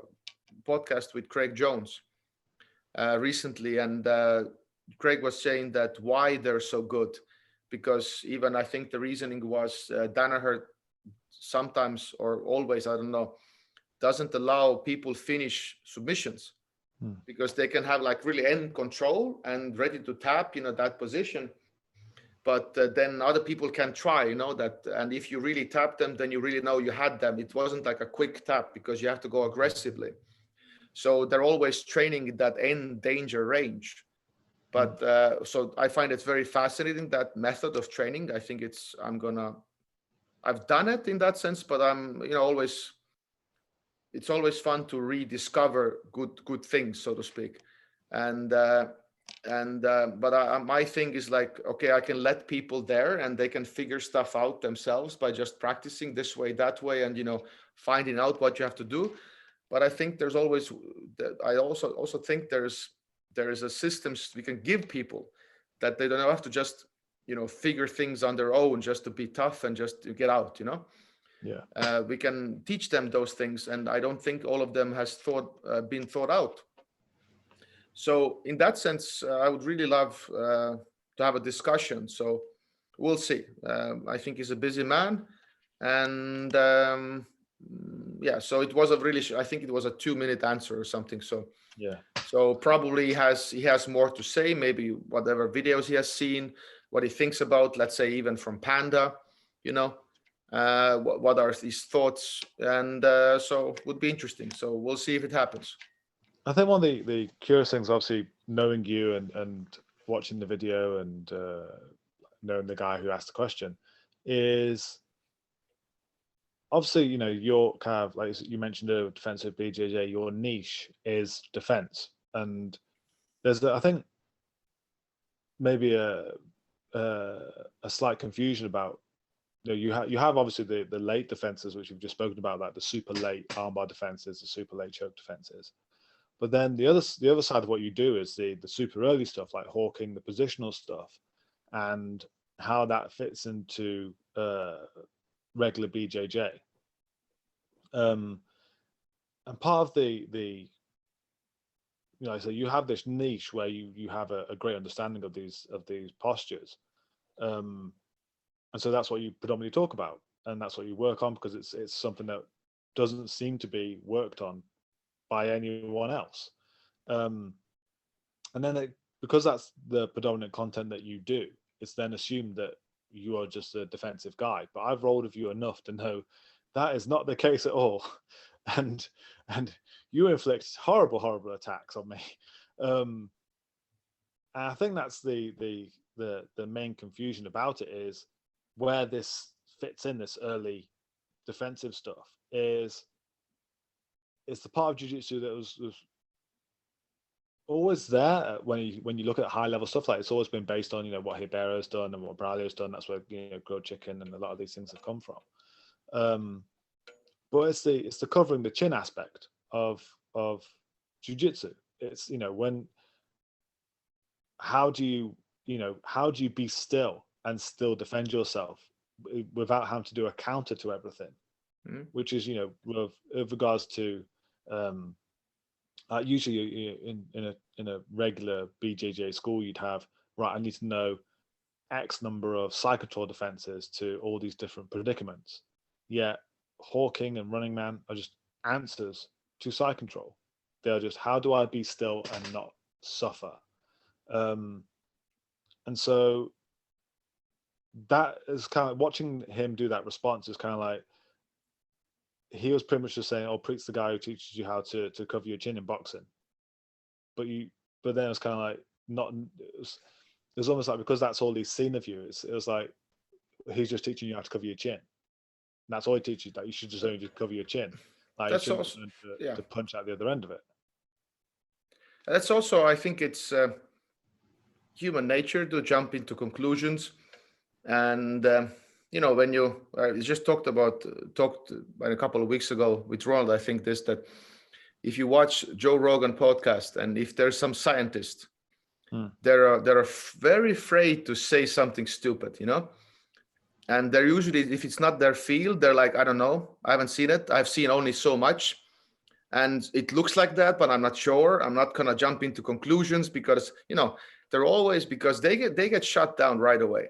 podcast with Craig Jones recently, and Craig was saying that why they're so good, because even I think the reasoning was Danaher sometimes or always, I don't know, doesn't allow people finish submissions because they can have like really end control and ready to tap, that position. But then other people can try, that. And if you really tap them, then you really know you had them. It wasn't like a quick tap because you have to go aggressively. So they're always training that end danger range. But so I find it very fascinating, that method of training. I think I've done it in that sense, but I'm, it's always fun to rediscover good things, so to speak. And but my thing is like, okay, I can let people there and they can figure stuff out themselves by just practicing this way, that way, and finding out what you have to do. But I think there's always, I also think there is a system we can give people, that they don't have to just figure things on their own just to be tough and just to get out. Yeah. We can teach them those things, and I don't think all of them has been thought out. So in that sense, I would really love to have a discussion. So we'll see. I think he's a busy man, and yeah. So it was a really, I think it was a 2-minute answer or something. So Yeah. so probably he has more to say. Maybe whatever videos he has seen, what he thinks about, let's say even from Panda, what are his thoughts, and so would be interesting. So we'll see if it happens. I think one of the curious things, obviously, knowing you and watching the video and knowing the guy who asked the question, is obviously, you're kind of, like you mentioned, a defensive BJJ, your niche is defense. And there's, I think, maybe a slight confusion about, you have obviously the late defenses, which we've just spoken about, like the super late armbar defenses, the super late choke defenses. But then the other side of what you do is the super early stuff, like hawking, the positional stuff, and how that fits into regular BJJ. And part of the so you have this niche where you have a great understanding of these postures, and so that's what you predominantly talk about, and that's what you work on, because it's something that doesn't seem to be worked on by anyone else. And then because that's the predominant content that you do, it's then assumed that you are just a defensive guy. But I've rolled with you enough to know that is not the case at all. And you inflict horrible attacks on me. And I think that's the main confusion about it, is where this fits in, this early defensive stuff, is it's the part of jiu-jitsu that was always there when you look at high level stuff. Like, it's always been based on what Hibera's done and what Braulio's done. That's where grilled chicken and a lot of these things have come from. But it's the covering the chin aspect of jiu-jitsu. It's how do you be still and still defend yourself without having to do a counter to everything, which is with regards to usually in a regular BJJ school, you'd have, right, I need to know X number of side control defenses to all these different predicaments. Yet hawking and running man are just answers to side control. They're just, how do I be still and not suffer? And so that is kind of, watching him do that response is kind of like, he was pretty much just saying, oh, Priit's the guy who teaches you how to cover your chin in boxing. But then it's kind of like, not, it was almost like, because that's all he's seen of you, it was like, he's just teaching you how to cover your chin. And that's all he teaches, that you should just only cover your chin. Like, That's you shouldn't also, learn to punch out the other end of it. That's also, I think it's human nature to jump into conclusions. And, when you just talked a couple of weeks ago with Ronald, I think that if you watch Joe Rogan podcast, and if there's some scientist, they're very afraid to say something stupid, and they're usually, if it's not their field, they're like, I don't know, I haven't seen it, I've seen only so much, and it looks like that, but I'm not sure. I'm not gonna jump into conclusions, because they're always, because they get shut down right away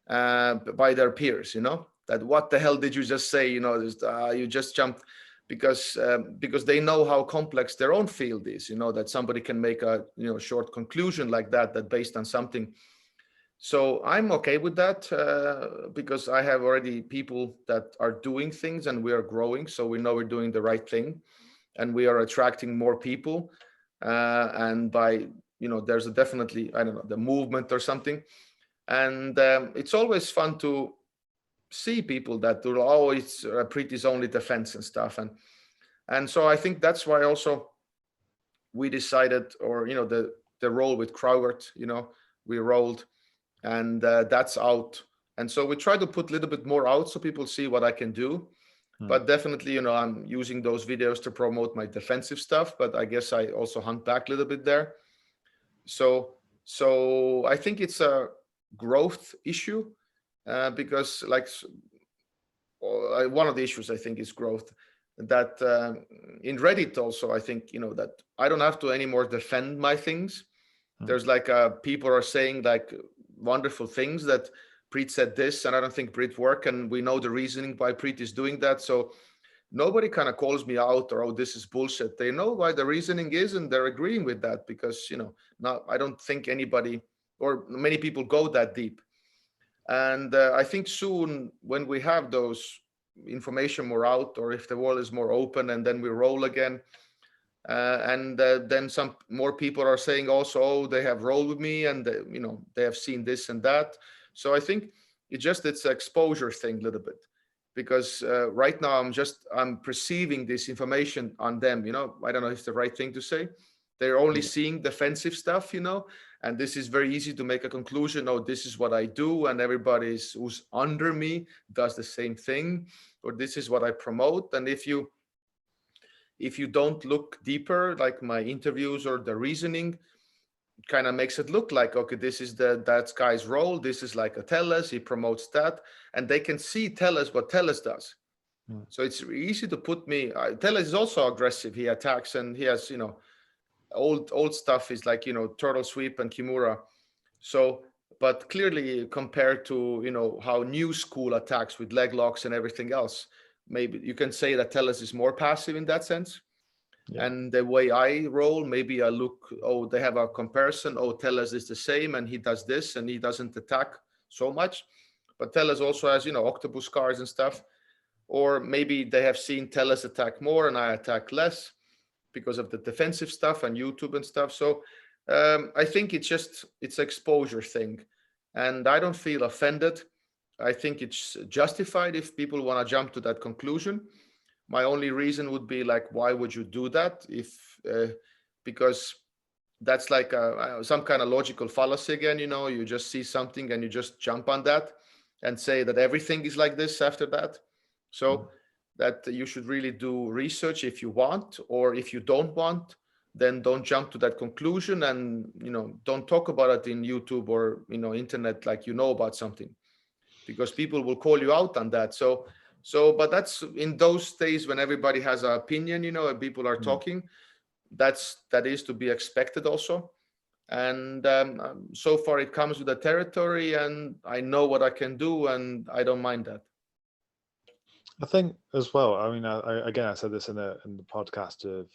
by their peers. That, what the hell did you just say? You just jumped, because they know how complex their own field is. That somebody can make a short conclusion like that based on something. So I'm okay with that, because I have already people that are doing things, and we are growing. So we know we're doing the right thing, and we are attracting more people. And by there's definitely, I don't know, the movement or something. And it's always fun to see people that do always Priit is only defense and stuff. And so I think that's why also we decided, or the role with Kraugert, we rolled, and that's out. And so we try to put a little bit more out so people see what I can do. But definitely, I'm using those videos to promote my defensive stuff, but I guess I also hunt back a little bit there. So I think it's a growth issue, because like one of the issues I think is growth. That in Reddit also, I think that I don't have to anymore defend my things. There's like people are saying like wonderful things that Priit said this, and I don't think Priit work, and we know the reasoning why Priit is doing that. So nobody kind of calls me out or, oh, this is bullshit. They know why the reasoning is, and they're agreeing with that, because now I don't think anybody or many people go that deep. And I think soon, when we have those information more out, or if the world is more open, and then we roll again, and then some more people are saying also, oh, they have rolled with me, and they have seen this and that. So I think it's an exposure thing a little bit, because right now I'm perceiving this information on them. I don't know if it's the right thing to say. They're only seeing defensive stuff, and this is very easy to make a conclusion. Oh, this is what I do, and everybody who's under me does the same thing, or this is what I promote. And if you don't look deeper, like my interviews or the reasoning kind of makes it look like, okay, this is that guy's role. This is like a Tellus, he promotes that, and they can see Tellus, what Tellus does. So it's easy to put me. Tellus is also aggressive. He attacks, and he has old stuff is like turtle sweep and kimura. So, but clearly compared to how new school attacks with leg locks and everything else, maybe you can say that Tellus is more passive in that sense. And the way I roll, maybe I look, oh, they have a comparison. Oh, Tellus is the same, and he does this, and he doesn't attack so much. But Tellus also has octopus scars and stuff. Or maybe they have seen Tellus attack more and I attack less, because of the defensive stuff and YouTube and stuff. So I think it's exposure thing, and I don't feel offended. I think it's justified if people want to jump to that conclusion. My only reason would be like, why would you do that? Because that's like some kind of logical fallacy again. You just see something and you just jump on that and say that everything is like this after that. So that you should really do research if you want, or if you don't want, then don't jump to that conclusion, and don't talk about it in YouTube or internet like about something, because people will call you out on that. So but that's in those days when everybody has an opinion, and people are talking. That is to be expected also. And so far it comes with the territory, and I know what I can do, and I don't mind that. I think as well, I mean, I said this in the podcast of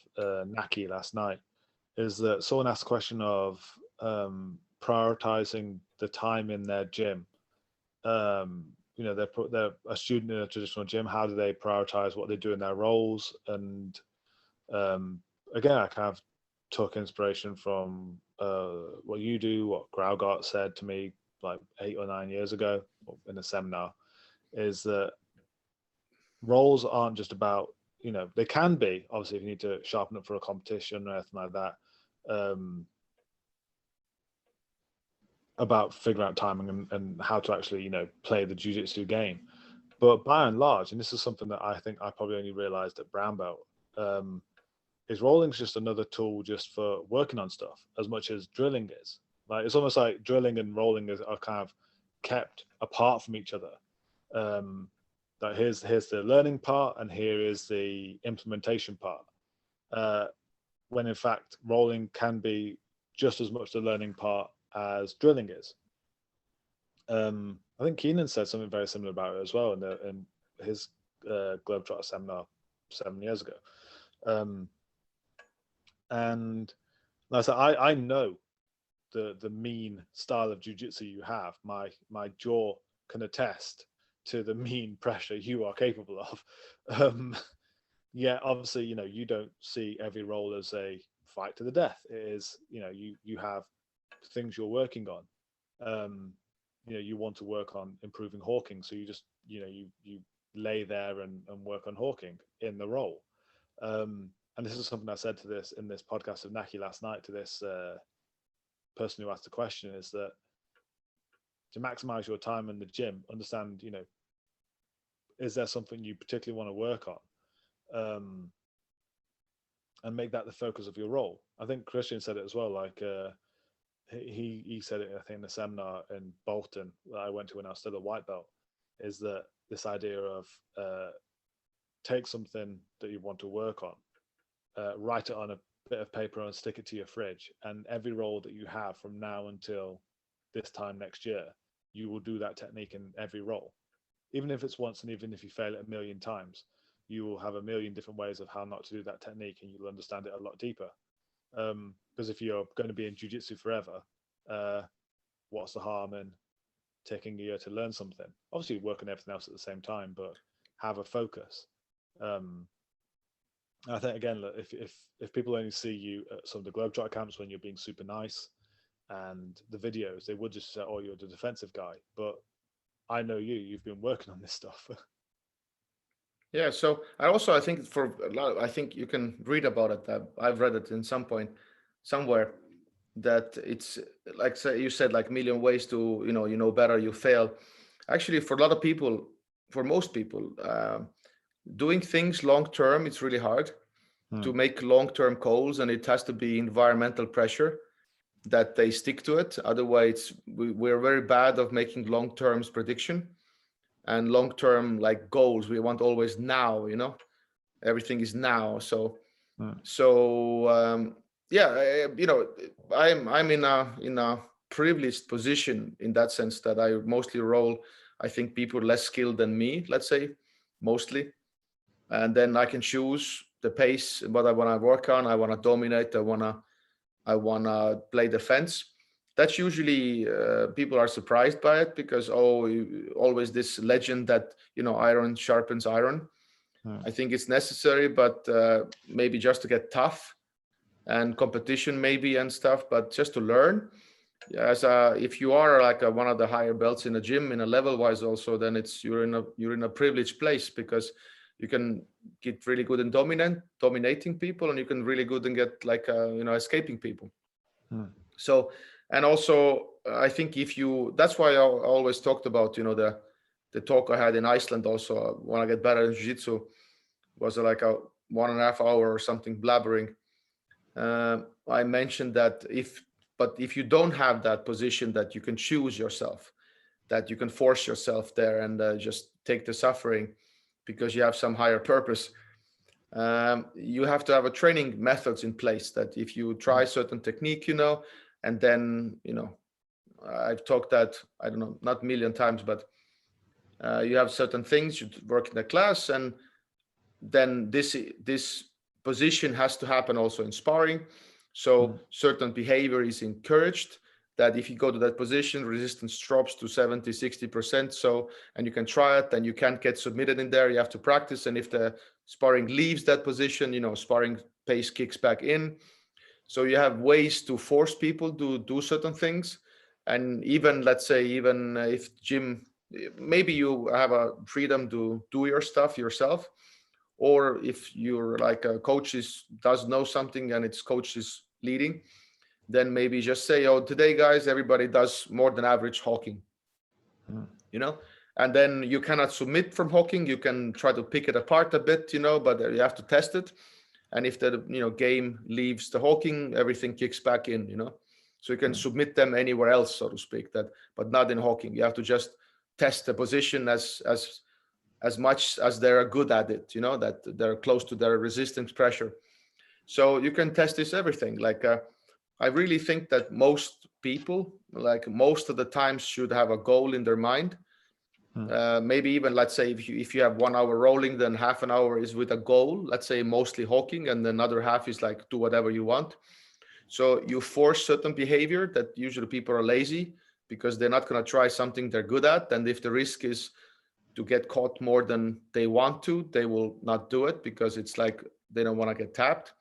Naki last night, is that someone asked a question of prioritizing the time in their gym. They're a student in a traditional gym. How do they prioritize what they do in their roles? And again, I kind of took inspiration from what you do, what Graugart said to me like 8 or 9 years ago in a seminar, is that roles aren't just about, they can be, obviously, if you need to sharpen up for a competition or anything like that, about figuring out timing and how to actually, play the jiu-jitsu game. But by and large, and this is something that I think I probably only realized at brown belt, is rolling just another tool just for working on stuff as much as drilling is. Like, it's almost like drilling and rolling are kind of kept apart from each other. Like here's the learning part, and here is the implementation part. When in fact, rolling can be just as much the learning part as drilling is. I think Keenan said something very similar about it as well in his Globetrotter seminar 7 years ago. And like I said, I know the mean style of jiu-jitsu you have. My jaw can attest to the mean pressure you are capable of. Yeah, obviously, you don't see every roll as a fight to the death. It is, you have things you're working on. You want to work on improving hawking, so you just, you lay there and work on hawking in the role. And this is something I said to this in this podcast of Naki last night to this person who asked the question, is that to maximize your time in the gym, understand, is there something you particularly want to work on, and make that the focus of your role. I think Christian said it as well. Like he said it, I think, in a seminar in Bolton that I went to when I was still a white belt, is that this idea of take something that you want to work on, write it on a bit of paper and stick it to your fridge, and every role that you have from now until this time next year, you will do that technique in every role. Even if it's once, and even if you fail it a million times, you will have a million different ways of how not to do that technique, and you'll understand it a lot deeper. Because if you're going to be in jiu-jitsu forever, what's the harm in taking a year to learn something? Obviously work on everything else at the same time, but have a focus. I think, again, if people only see you at some of the Globetrotter camps when you're being super nice and the videos, they would just say, oh, you're the defensive guy. But I know you've been working on this stuff. Yeah, so I think for a lot, I think you can read about it. I've read it in some point somewhere, that it's like, say you said, like, million ways to, you know better, you fail. Actually, for a lot of people, for most people, doing things long term, it's really hard to make long term goals, and it has to be environmental pressure that they stick to it. Otherwise, we're very bad of making long term prediction and long term, like, goals. We want always now, everything is now. Yeah, I'm in a privileged position in that sense, that I mostly roll, I think, people less skilled than me, let's say, mostly. And then I can choose the pace, what I want to work on. I want to dominate. I want to play defense. That's usually, people are surprised by it, because always this legend that iron sharpens iron. I think it's necessary, but maybe just to get tough and competition maybe and stuff, but just to learn. If you are like one of the higher belts in a gym, in a level wise also, then you're in a privileged place, because you can get really good in dominating people, and you can really good and get like escaping people. So, and also I think that's why I always talked about the talk I had in Iceland also, when I get better in jiu-jitsu, was like a 1.5 hour or something blabbering. I mentioned that if you don't have that position, that you can choose yourself, that you can force yourself there and just take the suffering because you have some higher purpose, you have to have a training methods in place, that if you try certain technique, and then, I've talked that, I don't know, not a million times, but you have certain things you work in the class, and then this position has to happen also in sparring. So certain behavior is encouraged, that if you go to that position, resistance drops to 70-60%. So, and you can try it, and you can't get submitted in there. You have to practice. And if the sparring leaves that position, sparring pace kicks back in. So you have ways to force people to do certain things. And even, let's say, even if gym, maybe you have a freedom to do your stuff yourself, or if you're like a coach does know something and its coach is leading, then maybe just say, oh, today, guys, everybody does more than average hawking, and then you cannot submit from hawking. You can try to pick it apart a bit, but you have to test it. And if the game leaves the hawking, everything kicks back in, so you can submit them anywhere else, so to speak, but not in hawking. You have to just test the position as much as they're good at it, that they're close to their resistance pressure. So you can test this everything. Like, I really think that most people, like most of the times, should have a goal in their mind. Maybe even, let's say, if you have 1 hour rolling, then half an hour is with a goal, let's say mostly hawking, and another half is like do whatever you want. So you force certain behavior that usually people are lazy because they're not going to try something they're good at. And if the risk is to get caught more than they want to, they will not do it, because it's like they don't want to get tapped.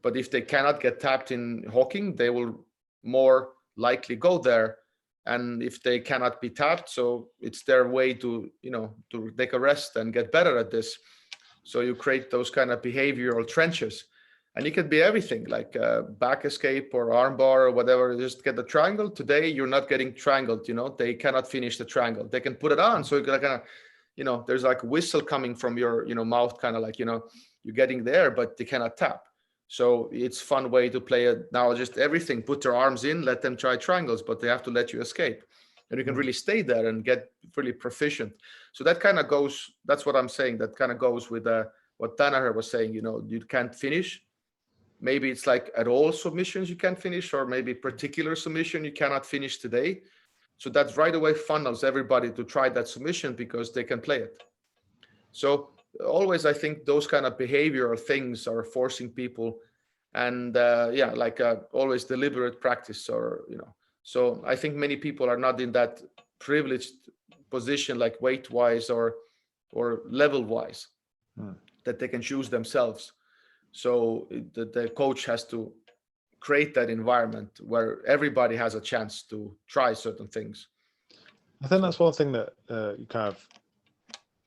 But if they cannot get tapped in hawking, they will more likely go there. And if they cannot be tapped, so it's their way to, to take a rest and get better at this. So you create those kind of behavioral trenches. And it can be everything, like back escape or armbar or whatever. Just get the triangle. Today, you're not getting triangled. They cannot finish the triangle. They can put it on. So you're kind of, there's like a whistle coming from your, mouth, kind of like, you're getting there, but they cannot tap. So it's fun way to play it. Now just everything, put their arms in, let them try triangles, but they have to let you escape. And you can really stay there and get really proficient. So that kind of goes, that's what I'm saying, that kind of goes with what Danaher was saying, you can't finish. Maybe it's like at all submissions you can't finish, or maybe particular submission you cannot finish today. So that right away funnels everybody to try that submission because they can play it. So always, I think those kind of behavioral things are forcing people, and always deliberate practice, or So I think many people are not in that privileged position, like weight wise or level wise, that they can choose themselves. So the coach has to create that environment where everybody has a chance to try certain things. I think that's one thing that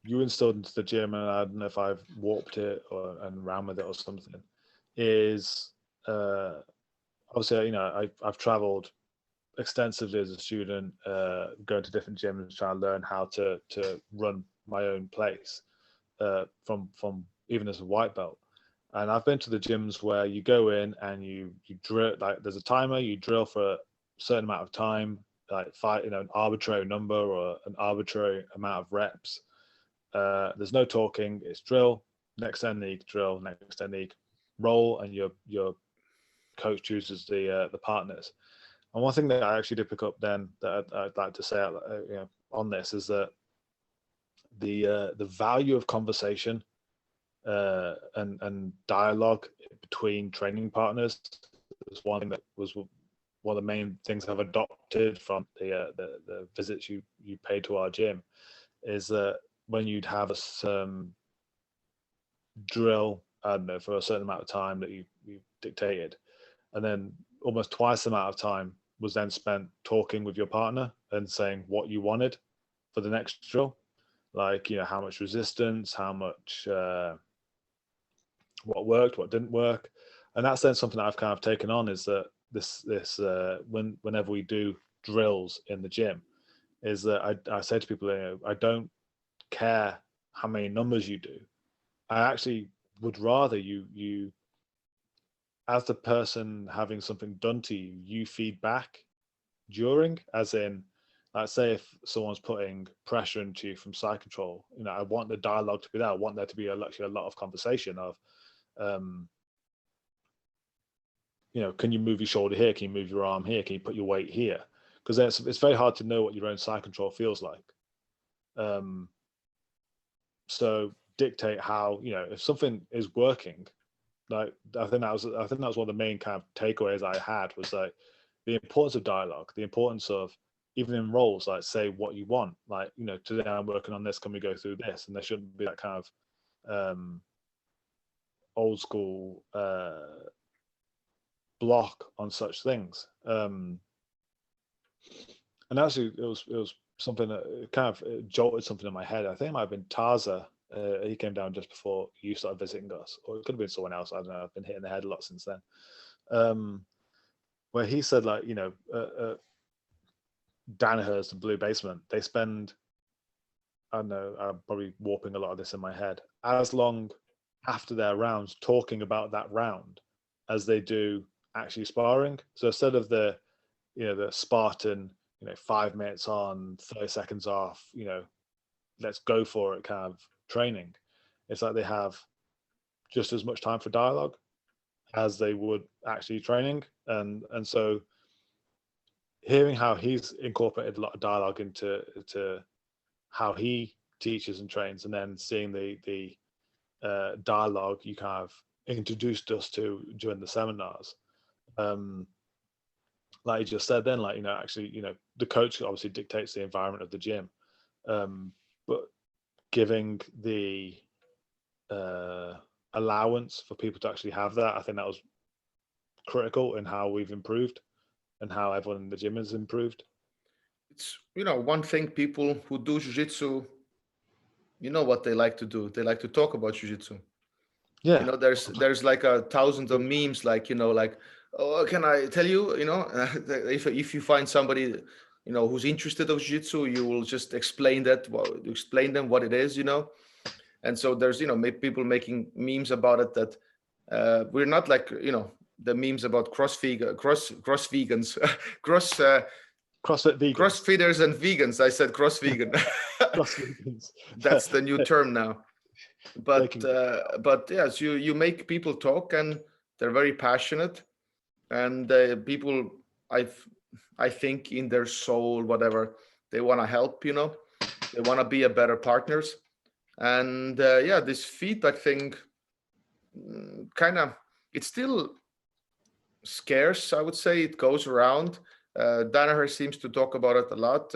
you instilled into the gym, and I don't know if I've warped it and ran with it or something, is obviously, I've traveled extensively as a student, going to different gyms, trying to learn how to run my own place, from even as a white belt. And I've been to the gyms where you go in and you drill, like there's a timer, you drill for a certain amount of time, like an arbitrary number or an arbitrary amount of reps. There's no talking, it's drill, next technique, drill, next technique, roll, and your coach chooses the partners. And one thing that I actually did pick up then that I'd like to say on this is that the value of conversation and dialogue between training partners was one thing that was one of the main things I've adopted from the visits you paid to our gym, is that when you'd have some drill, I don't know, for a certain amount of time that you dictated, and then almost twice the amount of time was then spent talking with your partner and saying what you wanted for the next drill, like how much resistance, how much what worked, what didn't work. And that's then something that I've kind of taken on, is that this whenever we do drills in the gym, is that I say to people, I don't care how many numbers you do. I actually would rather you as the person having something done to you, you feed back during, as in, let's say if someone's putting pressure into you from side control, I want the dialogue to be there. I want there to be actually a lot of conversation of, can you move your shoulder here? Can you move your arm here? Can you put your weight here? Because it's very hard to know what your own side control feels like. So dictate how, if something is working, like I think that was one of the main kind of takeaways I had, was like the importance of dialogue, the importance of, even in roles, like say what you want, like, today I'm working on this, can we go through this? And there shouldn't be that kind of old school block on such things. And actually it was something that kind of jolted something in my head. I think it might have been Taza. He came down just before you started visiting us, or it could have been someone else. I don't know. I've been hitting the head a lot since then. Where he said, like, Danaher's, the Blue Basement, they spend, I don't know, I'm probably warping a lot of this in my head, as long after their rounds talking about that round as they do actually sparring. So instead of the Spartan, 5 minutes on, 30 seconds off, let's go for it kind of training, it's like they have just as much time for dialogue as they would actually training. And so hearing how he's incorporated a lot of dialogue into how he teaches and trains, and then seeing the dialogue you kind of introduced us to during the seminars, like you just said then, like, actually, the coach obviously dictates the environment of the gym, but giving the allowance for people to actually have that, I think that was critical in how we've improved and how everyone in the gym has improved? It's, one thing, people who do jiu-jitsu, what they like to do. They like to talk about jiu-jitsu. Yeah. There's like a thousands of memes, like, like, oh, can I tell you, if you find somebody, who's interested of jiu-jitsu, you will just explain them what it is, And so there's, people making memes about it, that we're not like, the memes about cross vegans, CrossFit vegans. crossfitters and vegans. I said cross vegan. Cross vegans. That's the new term now. But yes, you make people talk, and they're very passionate, and people, I think in their soul, whatever, they want to help, they want to be a better partners. And this feedback thing, kind of, it's still scarce, I would say. It goes around. Danaher seems to talk about it a lot.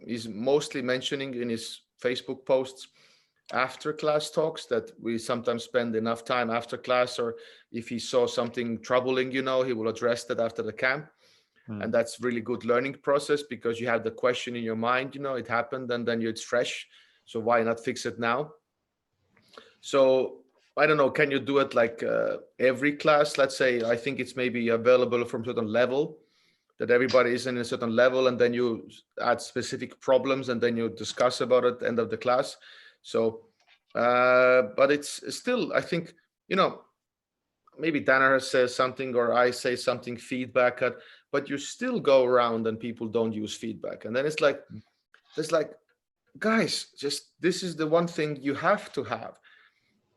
He's mostly mentioning in his Facebook posts after class talks that we sometimes spend enough time after class, or if he saw something troubling, he will address that after the camp. And that's really good learning process, because you have the question in your mind, it happened, and then it's fresh. So why not fix it now? So I don't know, can you do it like every class? Let's say, I think it's maybe available from a certain level, that everybody is in a certain level, and then you add specific problems, and then you discuss about it at the end of the class. So, but it's still, I think, maybe Danaher says something, or I say something, feedback, but you still go around and people don't use feedback. And then it's like, guys, just, this is the one thing you have to have.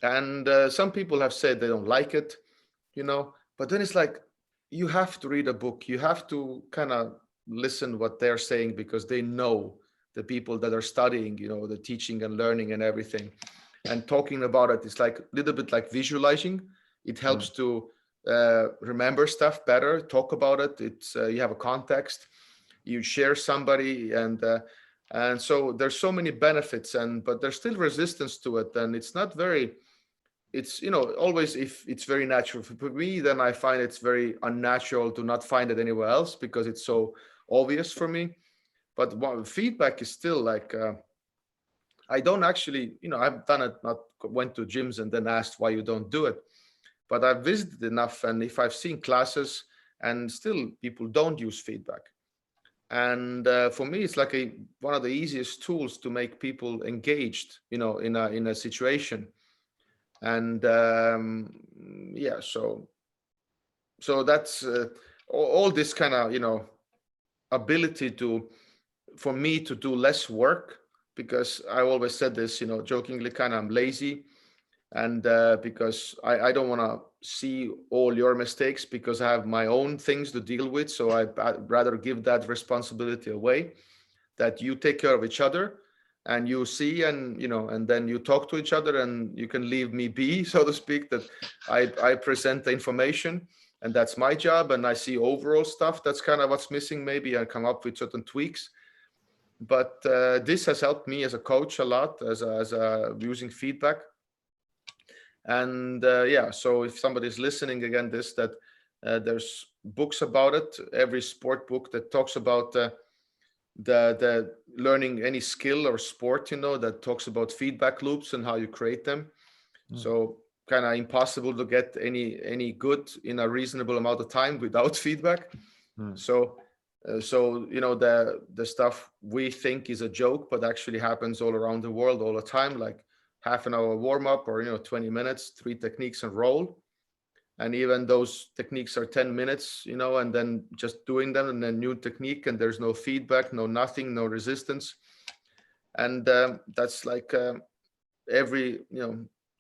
And some people have said they don't like it, but then it's like, you have to read a book. You have to kind of listen what they're saying, because they know, the people that are studying, the teaching and learning and everything, and talking about it. It's like a little bit like visualizing. It helps to remember stuff better, talk about it. It's you have a context, you share somebody, and so there's so many benefits, but there's still resistance to it, and it's not very. It's always, if it's very natural for me, then I find it's very unnatural to not find it anywhere else, because it's so obvious for me. But feedback is still like, I don't actually, I've done it, not went to gyms and then asked why you don't do it. But I've visited enough, and if I've seen classes and still people don't use feedback. And for me, it's like one of the easiest tools to make people engaged, in a situation. And so that's all this kind of, ability for me to do less work, because I always said this, jokingly, kind of, I'm lazy, and because I don't want to see all your mistakes, because I have my own things to deal with. So I'd rather give that responsibility away, that you take care of each other, and you see, and and then you talk to each other, and you can leave me be, so to speak, that I present the information, and that's my job, and I see overall stuff. That's kind of what's missing. Maybe I come up with certain tweaks. But this has helped me as a coach a lot, as using feedback. And so if somebody's listening again, there's books about it. Every sport book that talks about the learning any skill or sport, that talks about feedback loops and how you create them. So kind of impossible to get any good in a reasonable amount of time without feedback. So the stuff we think is a joke, but actually happens all around the world all the time, like half an hour warm up, or 20 minutes, 3 techniques and roll. And even those techniques are 10 minutes, and then just doing them, and then new technique, and there's no feedback, no nothing, no resistance. And that's like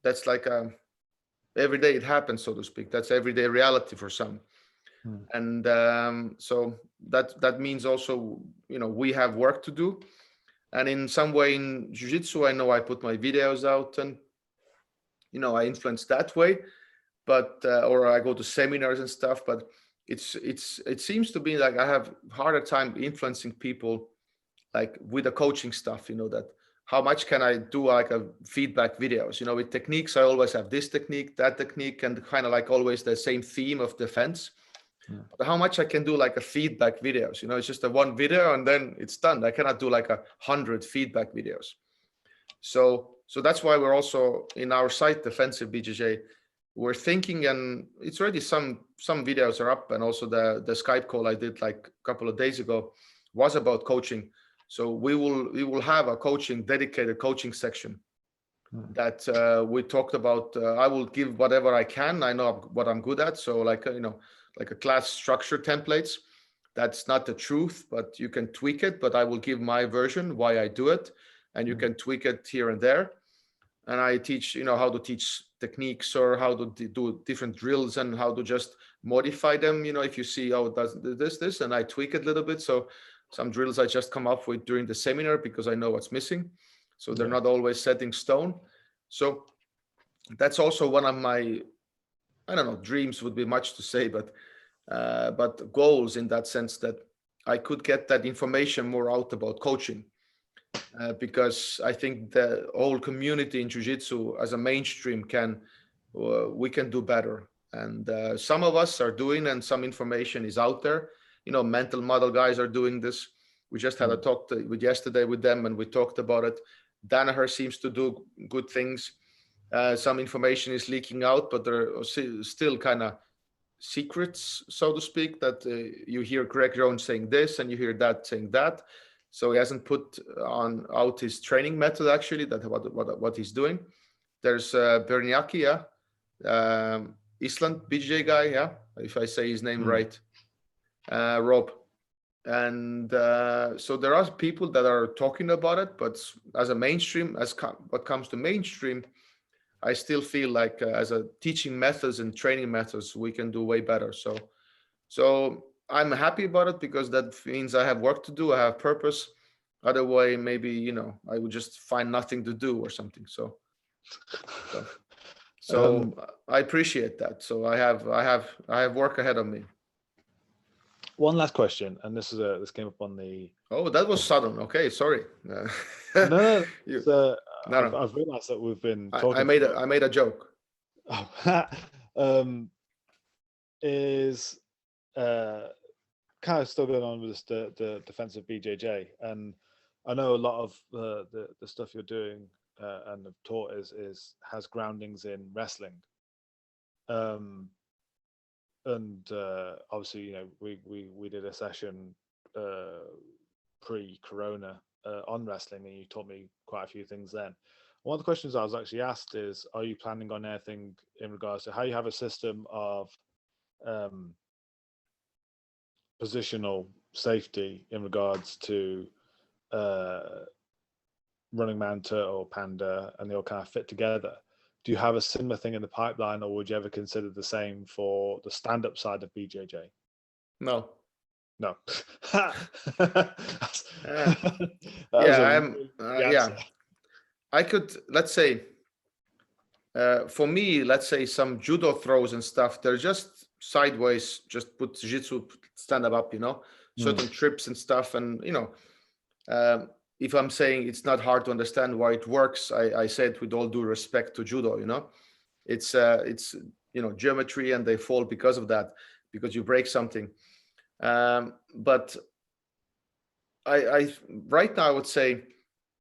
that's like every day it happens, so to speak. That's everyday reality for some. And so that means also, we have work to do. And in some way in jiu-jitsu, I know I put my videos out, and I influence that way. But or I go to seminars and stuff. But it seems to be like I have harder time influencing people, like with the coaching stuff. That how much can I do like a feedback videos? With techniques, I always have this technique, that technique, and kind of like always the same theme of defense. But how much I can do like a feedback videos, it's just a one video and then it's done. I cannot do like 100 feedback videos. So that's why we're also in our site, Defensive BJJ, we're thinking, and it's already some videos are up, and also the Skype call I did like a couple of days ago was about coaching. So we will have a dedicated coaching section that we talked about. I will give whatever I can. I know what I'm good at. So like a class structure templates. That's not the truth, but you can tweak it. But I will give my version, why I do it, and you can tweak it here and there. And I teach, how to teach techniques or how to do different drills and how to just modify them. If you see, oh, it does this, and I tweak it a little bit. So some drills I just come up with during the seminar because I know what's missing. So they're not always set in stone. So that's also one of my, I don't know, dreams would be much to say, but goals in that sense, that I could get that information more out about coaching. Because I think the whole community in Jiu-Jitsu as a mainstream we can do better. And some of us are doing, and some information is out there. Mental model guys are doing this. We just had a talk yesterday with them, and we talked about it. Danaher seems to do good things. Some information is leaking out, but there are still kind of secrets, so to speak, that you hear Greg Jones saying this and you hear that saying that. So he hasn't put out his training method, actually, that what he's doing. There's Berniaki, Island BJJ guy, if I say his name right, Rob. And so there are people that are talking about it, but as a mainstream, what comes to mainstream, I still feel like as a teaching methods and training methods, we can do way better. So I'm happy about it because that means I have work to do. I have purpose. Otherwise, maybe, I would just find nothing to do or something. So I appreciate that. So I have work ahead of me. One last question, and this came up on the. Oh, that was sudden. Okay, sorry. No. No. I've realized that we've been talking. I made a joke. Is kind of still going on with the defensive BJJ, and I know a lot of the stuff you're doing and have taught has groundings in wrestling. And obviously, we did a session pre-corona on wrestling, and you taught me quite a few things then. One of the questions I was actually asked is, are you planning on anything in regards to how you have a system of positional safety in regards to running man, turtle, panda, and they all kind of fit together? Do you have a similar thing in the pipeline, or would you ever consider the same for the stand-up side of BJJ? No. I could, let's say, for me, let's say some judo throws and stuff, they're just sideways, just put jiu-jitsu, stand up, certain trips and stuff. And, if I'm saying it's not hard to understand why it works, I said with all due respect to judo, it's geometry, and they fall because of that, because you break something. But I right now I would say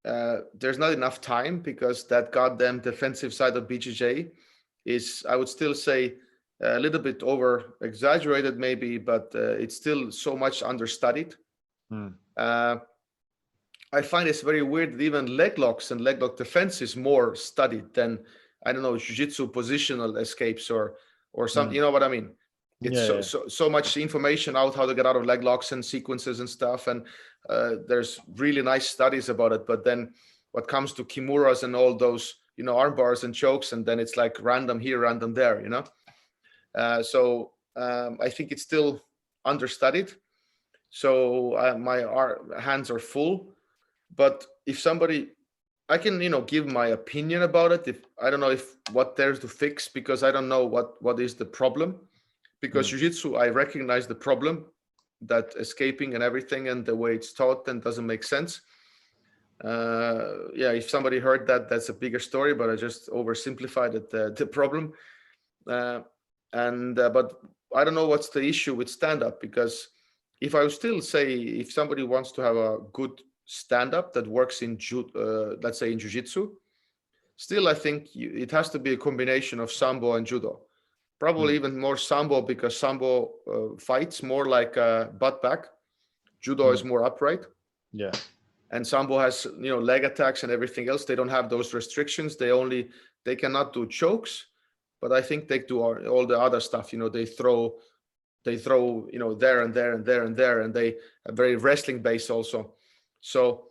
there's not enough time, because that goddamn defensive side of BJJ is, I would still say, a little bit over exaggerated maybe, but it's still so much understudied. I find it's very weird that even leg locks and leg lock defense is more studied than, I don't know, jiu-jitsu positional escapes or something. You know what I mean? It's so much information out how to get out of leg locks and sequences and stuff. And there's really nice studies about it. But then what comes to kimuras and all those, arm bars and chokes, and then it's like random here, random there, So I think it's still understudied. So my hands are full. But if somebody, I can, give my opinion about it. If I don't know what there's to fix, because I don't know what is the problem. Because jiu-jitsu, I recognize the problem, that escaping and everything and the way it's taught and doesn't make sense. If somebody heard that, that's a bigger story, but I just oversimplified it, the problem. But I don't know what's the issue with stand-up, because if I would still say, if somebody wants to have a good stand-up that works in let's say in jiu-jitsu, still I think it has to be a combination of sambo and judo. Probably even more sambo, because sambo fights more like butt back. Judo is more upright. Yeah. And sambo has, leg attacks and everything else. They don't have those restrictions. They cannot do chokes, but I think they do all the other stuff. They throw, there and there and there and there, and they are very wrestling based also. So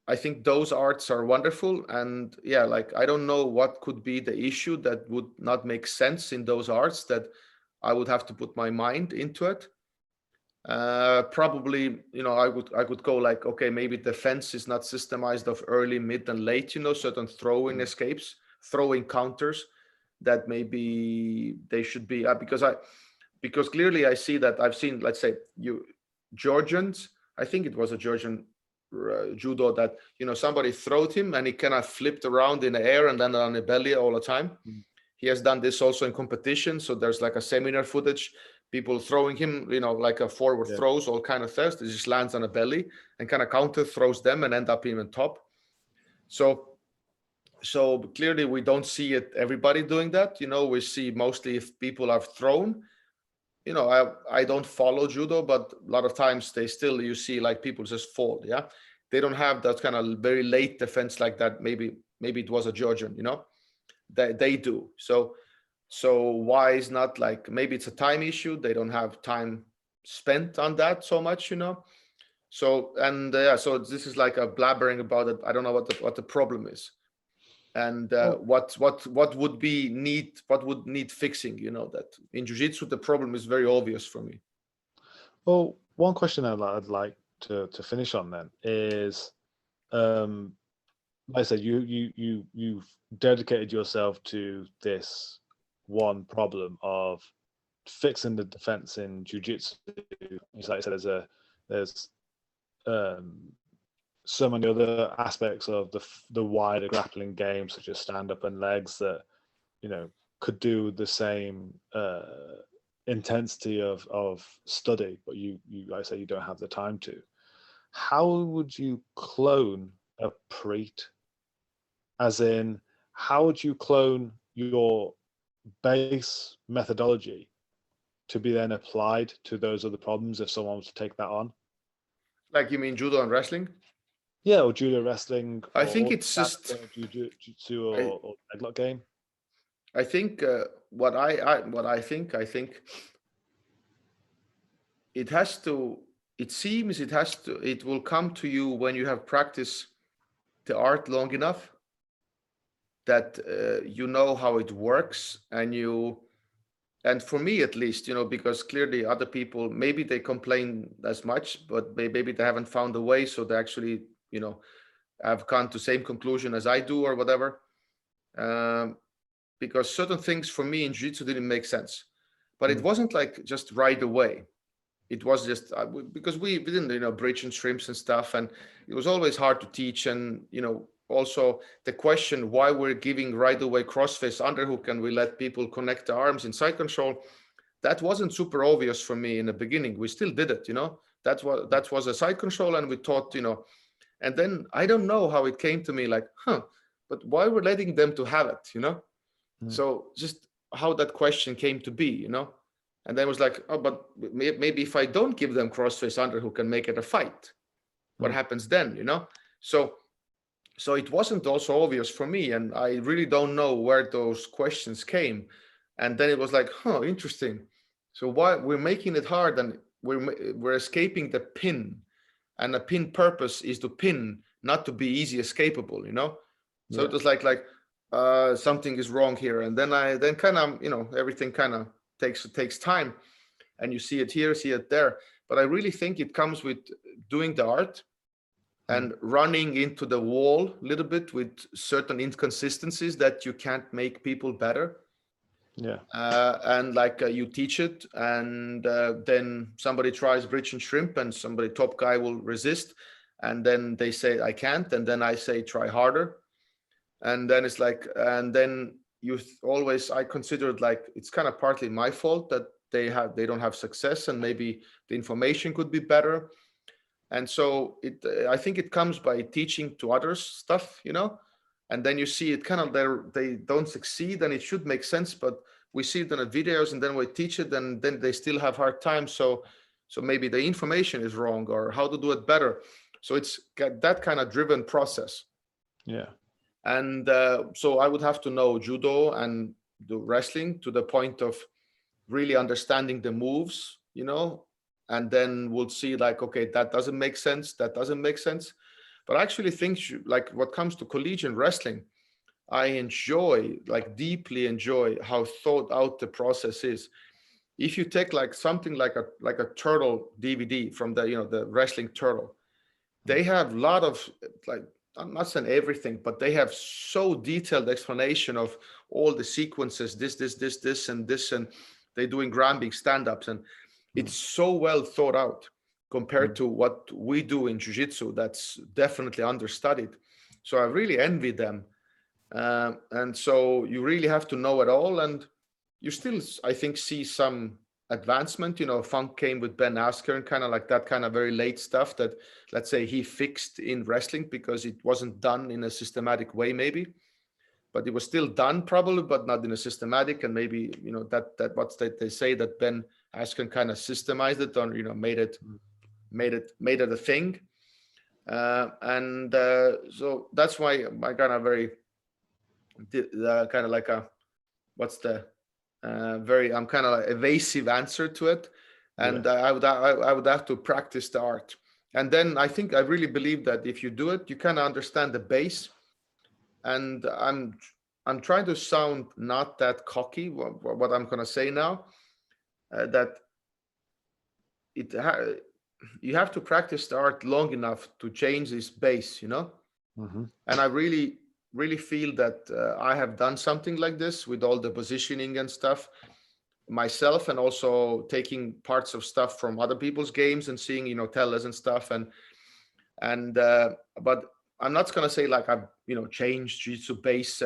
I think those arts are wonderful. And yeah, like, I don't know what could be the issue that would not make sense in those arts, that I would have to put my mind into it. Probably, I could go like, okay, maybe defense is not systemized of early, mid, and late, certain throwing escapes, throwing counters that maybe they should be, because clearly I see that I've seen, let's say, Georgians, I think it was a Georgian judo that, somebody throwed him and he kind of flipped around in the air and landed on the belly all the time. He has done this also in competition. So there's like a seminar footage, people throwing him, like a forward throws, all kind of things. He just lands on a belly and kind of counter throws them and end up even top. So clearly we don't see it, everybody doing that. We see mostly if people are thrown. I don't follow judo, but a lot of times you see like people just fall. Yeah. They don't have that kind of very late defense like that. Maybe it was a Georgian, they do. So why is not like, maybe it's a time issue. They don't have time spent on that so much, So, and so this is like a blabbering about it. I don't know what the problem is. And what would need fixing, that in jiu-jitsu the problem is very obvious for me. Well, one question I'd like to finish on then is, like I said, you've dedicated yourself to this one problem of fixing the defense in jiu-jitsu. Like I said, there's so many other aspects of the wider grappling game, such as stand-up and legs, that could do the same intensity of study, but you like I say, you don't have the time to. How would you clone a Priit? As in, how would you clone your base methodology to be then applied to those other problems if someone was to take that on? Like, you mean judo and wrestling? Yeah, or judo, wrestling. I think it's just jiu-jitsu or leglock game. I think what I think it has to. It seems it has to. It will come to you when you have practiced the art long enough that you know how it works, and for me at least, because clearly other people, maybe they complain as much, but maybe they haven't found a way, so they actually, have come to the same conclusion as I do or whatever. Because certain things for me in jiu-jitsu didn't make sense, but it wasn't like just right away. It was just because we didn't, bridge and shrimps and stuff, and it was always hard to teach. And also the question why we're giving right away crossface underhook and we let people connect the arms in side control, that wasn't super obvious for me in the beginning. We still did it, that was a side control, and we taught, and then I don't know how it came to me, like, but why we're letting them to have it, So just how that question came to be, and then it was like, oh, but maybe if I don't give them crossface underhook and make it a fight, what happens then, So it wasn't also obvious for me, and I really don't know where those questions came. And then it was like, interesting. So why we're making it hard, and we're escaping the pin, and the pin purpose is to pin, not to be easy escapable, So it was like something is wrong here. And then kind of, everything kind of takes time, and you see it here, see it there. But I really think it comes with doing the art and running into the wall a little bit with certain inconsistencies that you can't make people better. Yeah. And like you teach it, and then somebody tries bridge and shrimp, and somebody top guy will resist, and then they say I can't, and then I say try harder, and then it's like, and then I consider it like it's kind of partly my fault that they don't have success, and maybe the information could be better. And so I think it comes by teaching to others stuff, and then you see it kind of they don't succeed, and it should make sense, but we see it in the videos, and then we teach it, and then they still have hard time. So maybe the information is wrong, or how to do it better. So it's that kind of driven process. Yeah. And so I would have to know judo and do wrestling to the point of really understanding the moves, and then we'll see like, okay, that doesn't make sense. That doesn't make sense. But I actually think like what comes to collegiate wrestling, I deeply enjoy how thought out the process is. If you take like something like a turtle DVD from the wrestling turtle, they have a lot of, like, I'm not saying everything, but they have so detailed explanation of all the sequences, this, and this, and they're doing grabbing stand-ups, and it's so well thought out compared to what we do in jiu-jitsu. That's definitely understudied. So I really envy them. And so you really have to know it all, and you still, I think, see some advancement. Funk came with Ben Askren, kind of like that kind of very late stuff that, let's say, he fixed in wrestling because it wasn't done in a systematic way, maybe, but it was still done probably, but not in a systematic. And maybe that what they say that Ben Askren kind of systemized it, or made it a thing. And so that's why I kind of very kind of like a what's the I'm kind of like evasive answer to it, and I would have to practice the art. And then I think I really believe that if you do it, you kind of understand the base. And I'm trying to sound not that cocky, what I'm going to say now, that you have to practice the art long enough to change this base, And I really feel that I have done something like this with all the positioning and stuff myself, and also taking parts of stuff from other people's games and seeing, tellers and stuff. And but I'm not going to say like I've, changed jiu-jitsu base,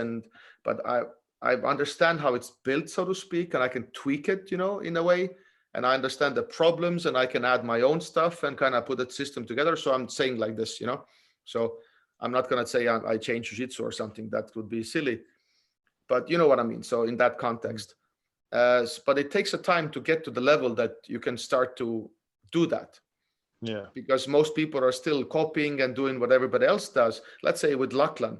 but I understand how it's built, so to speak, and I can tweak it, in a way. And I understand the problems, and I can add my own stuff and kind of put that system together. So I'm saying like this, so I'm not going to say I changed jiu-jitsu or something. That would be silly, but you know what I mean. So in that context, but it takes a time to get to the level that you can start to do that. Yeah. Because most people are still copying and doing what everybody else does. Let's say with Lachlan,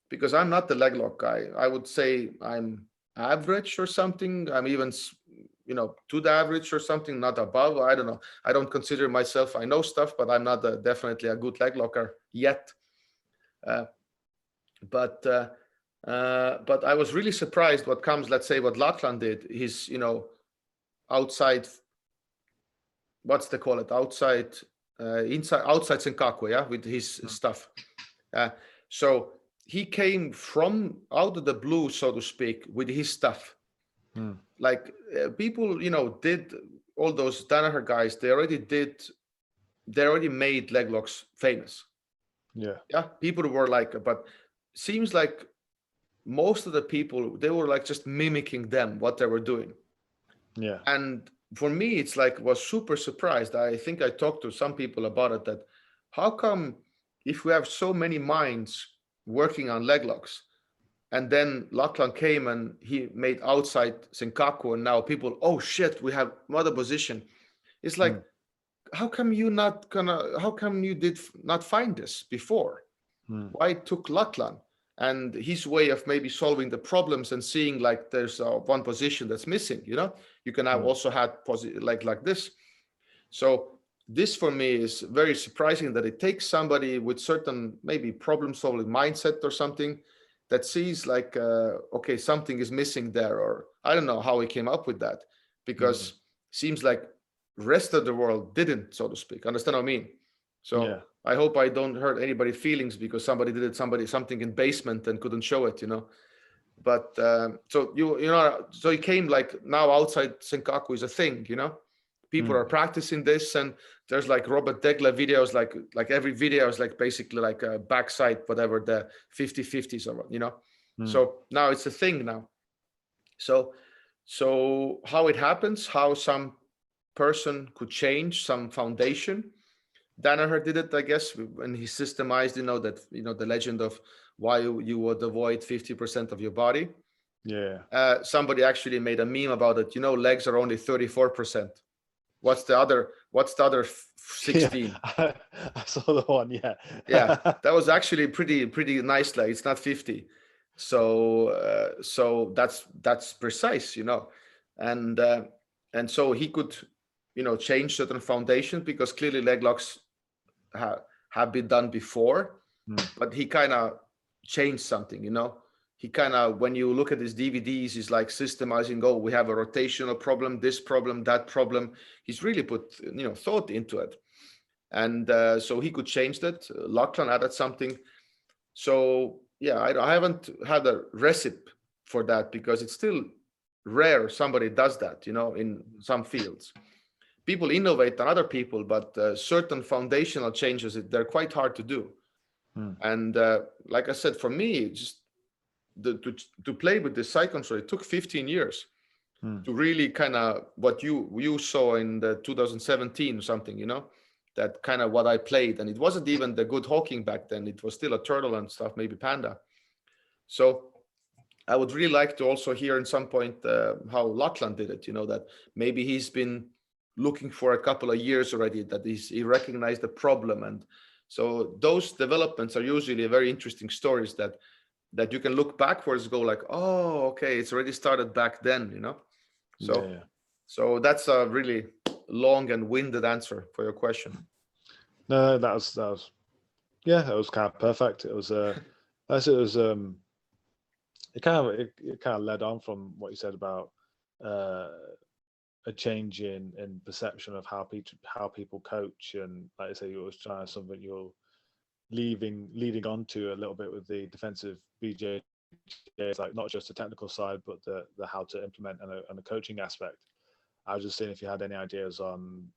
because I'm not the leg lock guy, I would say I'm average or something. I'm even, to the average or something, not above. I don't know. I don't consider myself, I know stuff, but I'm not definitely a good leg locker yet. But I was really surprised let's say what Lachlan did. His, outside, what's they call it? Outside Senkaku, with his stuff. So he came from out of the blue, so to speak, with his stuff. Like people, did all those Danaher guys. They already made leg locks famous. Yeah. People were like, but seems like most of the people, they were like just mimicking them, what they were doing. Yeah. And for me, it's like, was super surprised. I think I talked to some people about it, that how come if we have so many minds working on leg locks, and then Lachlan came and he made outside Senkaku, and now people, oh shit, we have another position. It's like, how come you did not find this before? Why it took Lachlan and his way of maybe solving the problems and seeing like there's one position that's missing, you can have also had like this. So this for me is very surprising, that it takes somebody with certain maybe problem solving mindset or something that sees like, okay, something is missing there, or I don't know how he came up with that, because seems like rest of the world didn't, so to speak. Understand what I mean? So I hope I don't hurt anybody's feelings because somebody did something in basement and couldn't show it, But so so it came like now outside Senkaku is a thing, People are practicing this, and there's like Robert Degler videos, like every video is like basically like a backside, whatever, the 50-50s or So now it's a thing now. So So how it happens, how some person could change some foundation. Danaher did it, I guess, when he systemized, that, the legend of why you would avoid 50% of your body. Yeah. Somebody actually made a meme about it. Legs are only 34%. What's the other 16? Yeah, I saw the one. Yeah. Yeah, that was actually pretty nice. Like, it's not 50. So that's precise, and so he could, change certain foundations, because clearly leg locks have been done before, but he kind of changed something. He kind of, when you look at his DVDs, he's like systemizing. Oh, we have a rotational problem, this problem, that problem. He's really put thought into it, and so he could change that. Lachlan added something. So yeah, I haven't had a recipe for that, because it's still rare somebody does that, in some fields. People innovate on other people, but certain foundational changes, they're quite hard to do. And like I said, for me, just to play with the side control, it took 15 years to really kind of what you saw in the 2017 or something, that kind of what I played. And it wasn't even the good hawking back then. It was still a turtle and stuff, maybe panda. So I would really like to also hear in some point how Lachlan did it, that maybe he's been looking for a couple of years already, that he recognized the problem. And so those developments are usually very interesting stories that you can look backwards, go like, oh, okay, it's already started back then, So, Yeah. so that's a really long and winded answer for your question. No, that was yeah, that was kind of perfect. It was it was it kind of led on from what you said about a change in perception of how people coach, and like I say, you was trying something you're leading on to a little bit with the defensive BJJ. It's like not just the technical side, but the how to implement and the coaching aspect. I was just seeing if you had any ideas on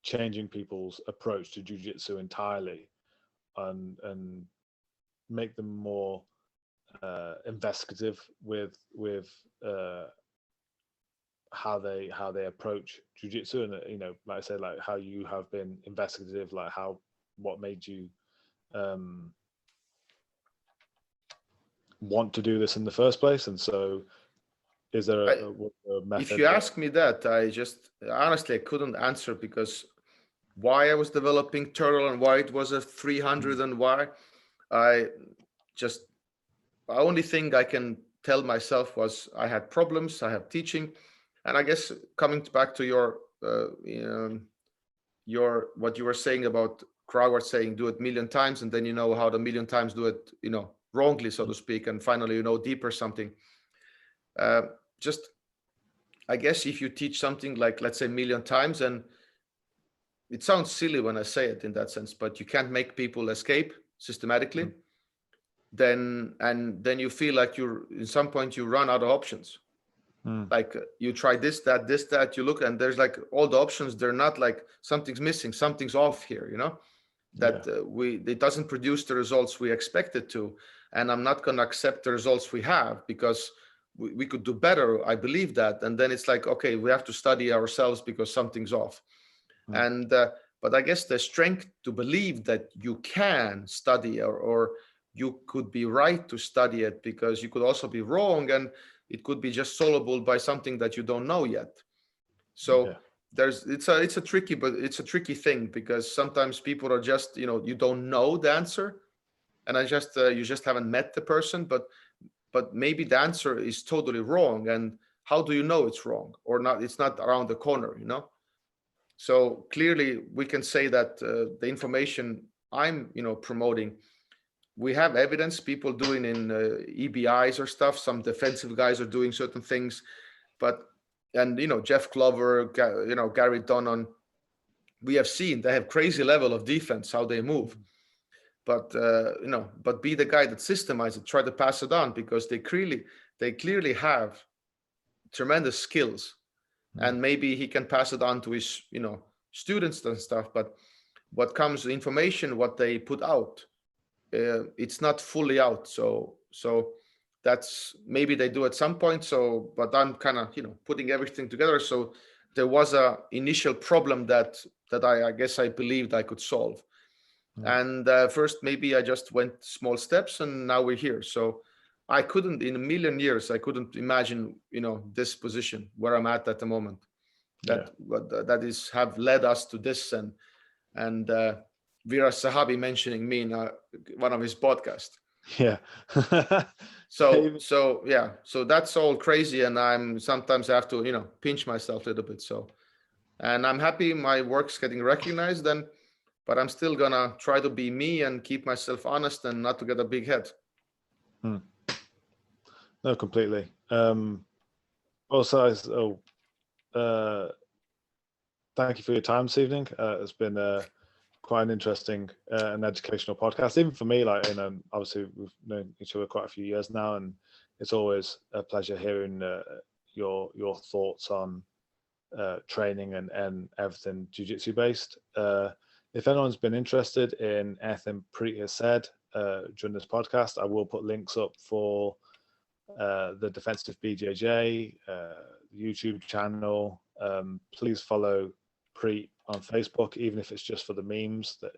changing people's approach to jiu-jitsu entirely, and make them more investigative with how they approach jiu-jitsu, and like I said, like how you have been investigative, like what made you want to do this in the first place. And so is there a method? If you ask me that, I just honestly I couldn't answer, because why I was developing turtle and why it was a 300 and why I just, the only thing I can tell myself was I had problems, I have teaching. And I guess coming back to your what you were saying about Croward saying do it 1,000,000 times, and then how the 1,000,000 times do it wrongly, so to speak, and finally deeper something. Just, I guess if you teach something like, let's say, 1,000,000 times, and it sounds silly when I say it in that sense, but you can't make people escape systematically, then you feel like in some point you run out of options. Like you try this, that, you look, and there's like all the options, they're not like something's missing, something's off here, that it doesn't produce the results we expect it to. And I'm not going to accept the results we have, because we could do better. I believe that. And then it's like, okay, we have to study ourselves because something's off. And but I guess the strength to believe that you can study, or you could be right to study it, because you could also be wrong, and it could be just solvable by something that you don't know yet. So it's a tricky thing, because sometimes people are just, you don't know the answer, and you just haven't met the person, but maybe the answer is totally wrong, and how do you know it's wrong or not? It's not around the corner, So clearly we can say that the information I'm promoting, we have evidence, people doing in EBIs or stuff. Some defensive guys are doing certain things, and Jeff Glover, Gary Donnan, we have seen they have crazy level of defense, how they move. But but be the guy that systemizes it, try to pass it on, because they clearly have tremendous skills, and maybe he can pass it on to his students and stuff. But what comes information, what they put out, it's not fully out. So that's maybe they do at some point. So, but I'm kind of, putting everything together. So there was a initial problem that I guess I believed I could solve. And first, maybe I just went small steps, and now we're here. So I couldn't, in a million years, I couldn't imagine, this position where I'm at the moment. That is have led us to this, and Vira Sahabi mentioning me in one of his podcasts. Yeah. So that's all crazy, and sometimes I have to pinch myself a little bit. So, and I'm happy my work's getting recognized, but I'm still gonna try to be me and keep myself honest and not to get a big head. No, completely. Also, thank you for your time this evening. It's been quite an interesting and educational podcast, even for me. Like, obviously we've known each other quite a few years now, and it's always a pleasure hearing your thoughts on training and everything jiu-jitsu based. If anyone's been interested in anything Priit has said during this podcast, I will put links up for the Defensive BJJ YouTube channel. Please follow Priit on Facebook, even if it's just for the memes that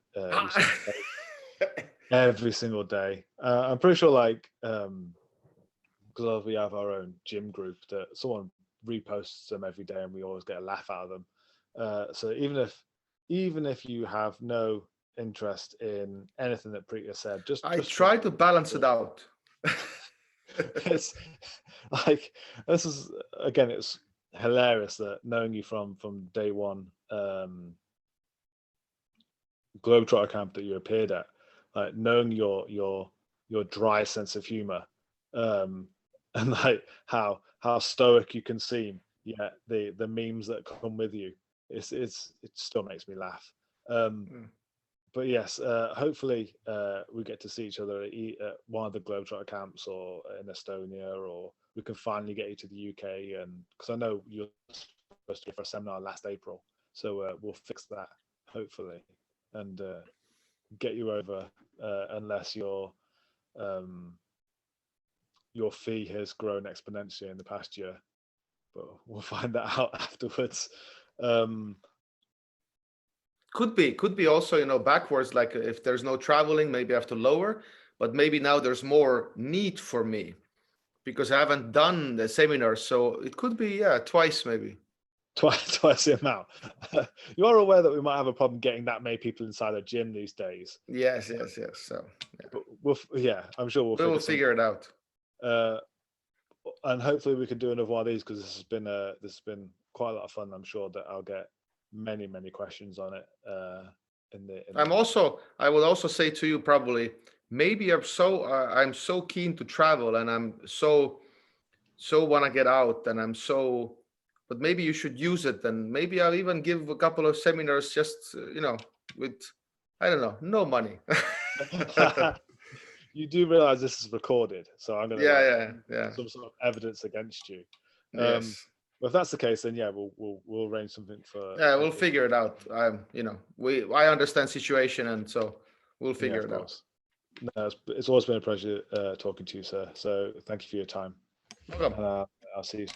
every single day. I'm pretty sure, because we have our own gym group, that someone reposts them every day, and we always get a laugh out of them. So even if you have no interest in anything that Priit has said, just try to balance it out. It's like, this is, again, it's hilarious that knowing you from day one Globetrotter camp that you appeared at, like knowing your dry sense of humor, and like how stoic you can seem, yet the memes that come with you, it still makes me laugh. But yes, hopefully we get to see each other at one of the Globetrotter camps, or in Estonia, or we can finally get you to the UK. And because I know you're supposed to be for a seminar last April, so we'll fix that hopefully and get you over, unless your fee has grown exponentially in the past year. But we'll find that out afterwards. Could be also, backwards, like if there's no traveling, maybe I have to lower, but maybe now there's more need for me because I haven't done the seminar. So it could be, twice maybe. Twice the amount. You are aware that we might have a problem getting that many people inside a gym these days. Yes. So I'm sure we'll figure it out. And hopefully we can do another one of these, because this has been quite a lot of fun. I'm sure that I'll get many questions on it. I will also say to you, probably, maybe I'm so keen to travel, and I'm so want to get out, and but maybe you should use it, and maybe I'll even give a couple of seminars, just with, I don't know, no money. You do realize this is recorded, so I'm gonna some sort of evidence against you. Yes. Well, if that's the case, then we'll arrange something for. Yeah, we'll figure it out. I understand situation, and so we'll figure it out. No, it's always been a pleasure talking to you, sir. So thank you for your time. Welcome. I'll see you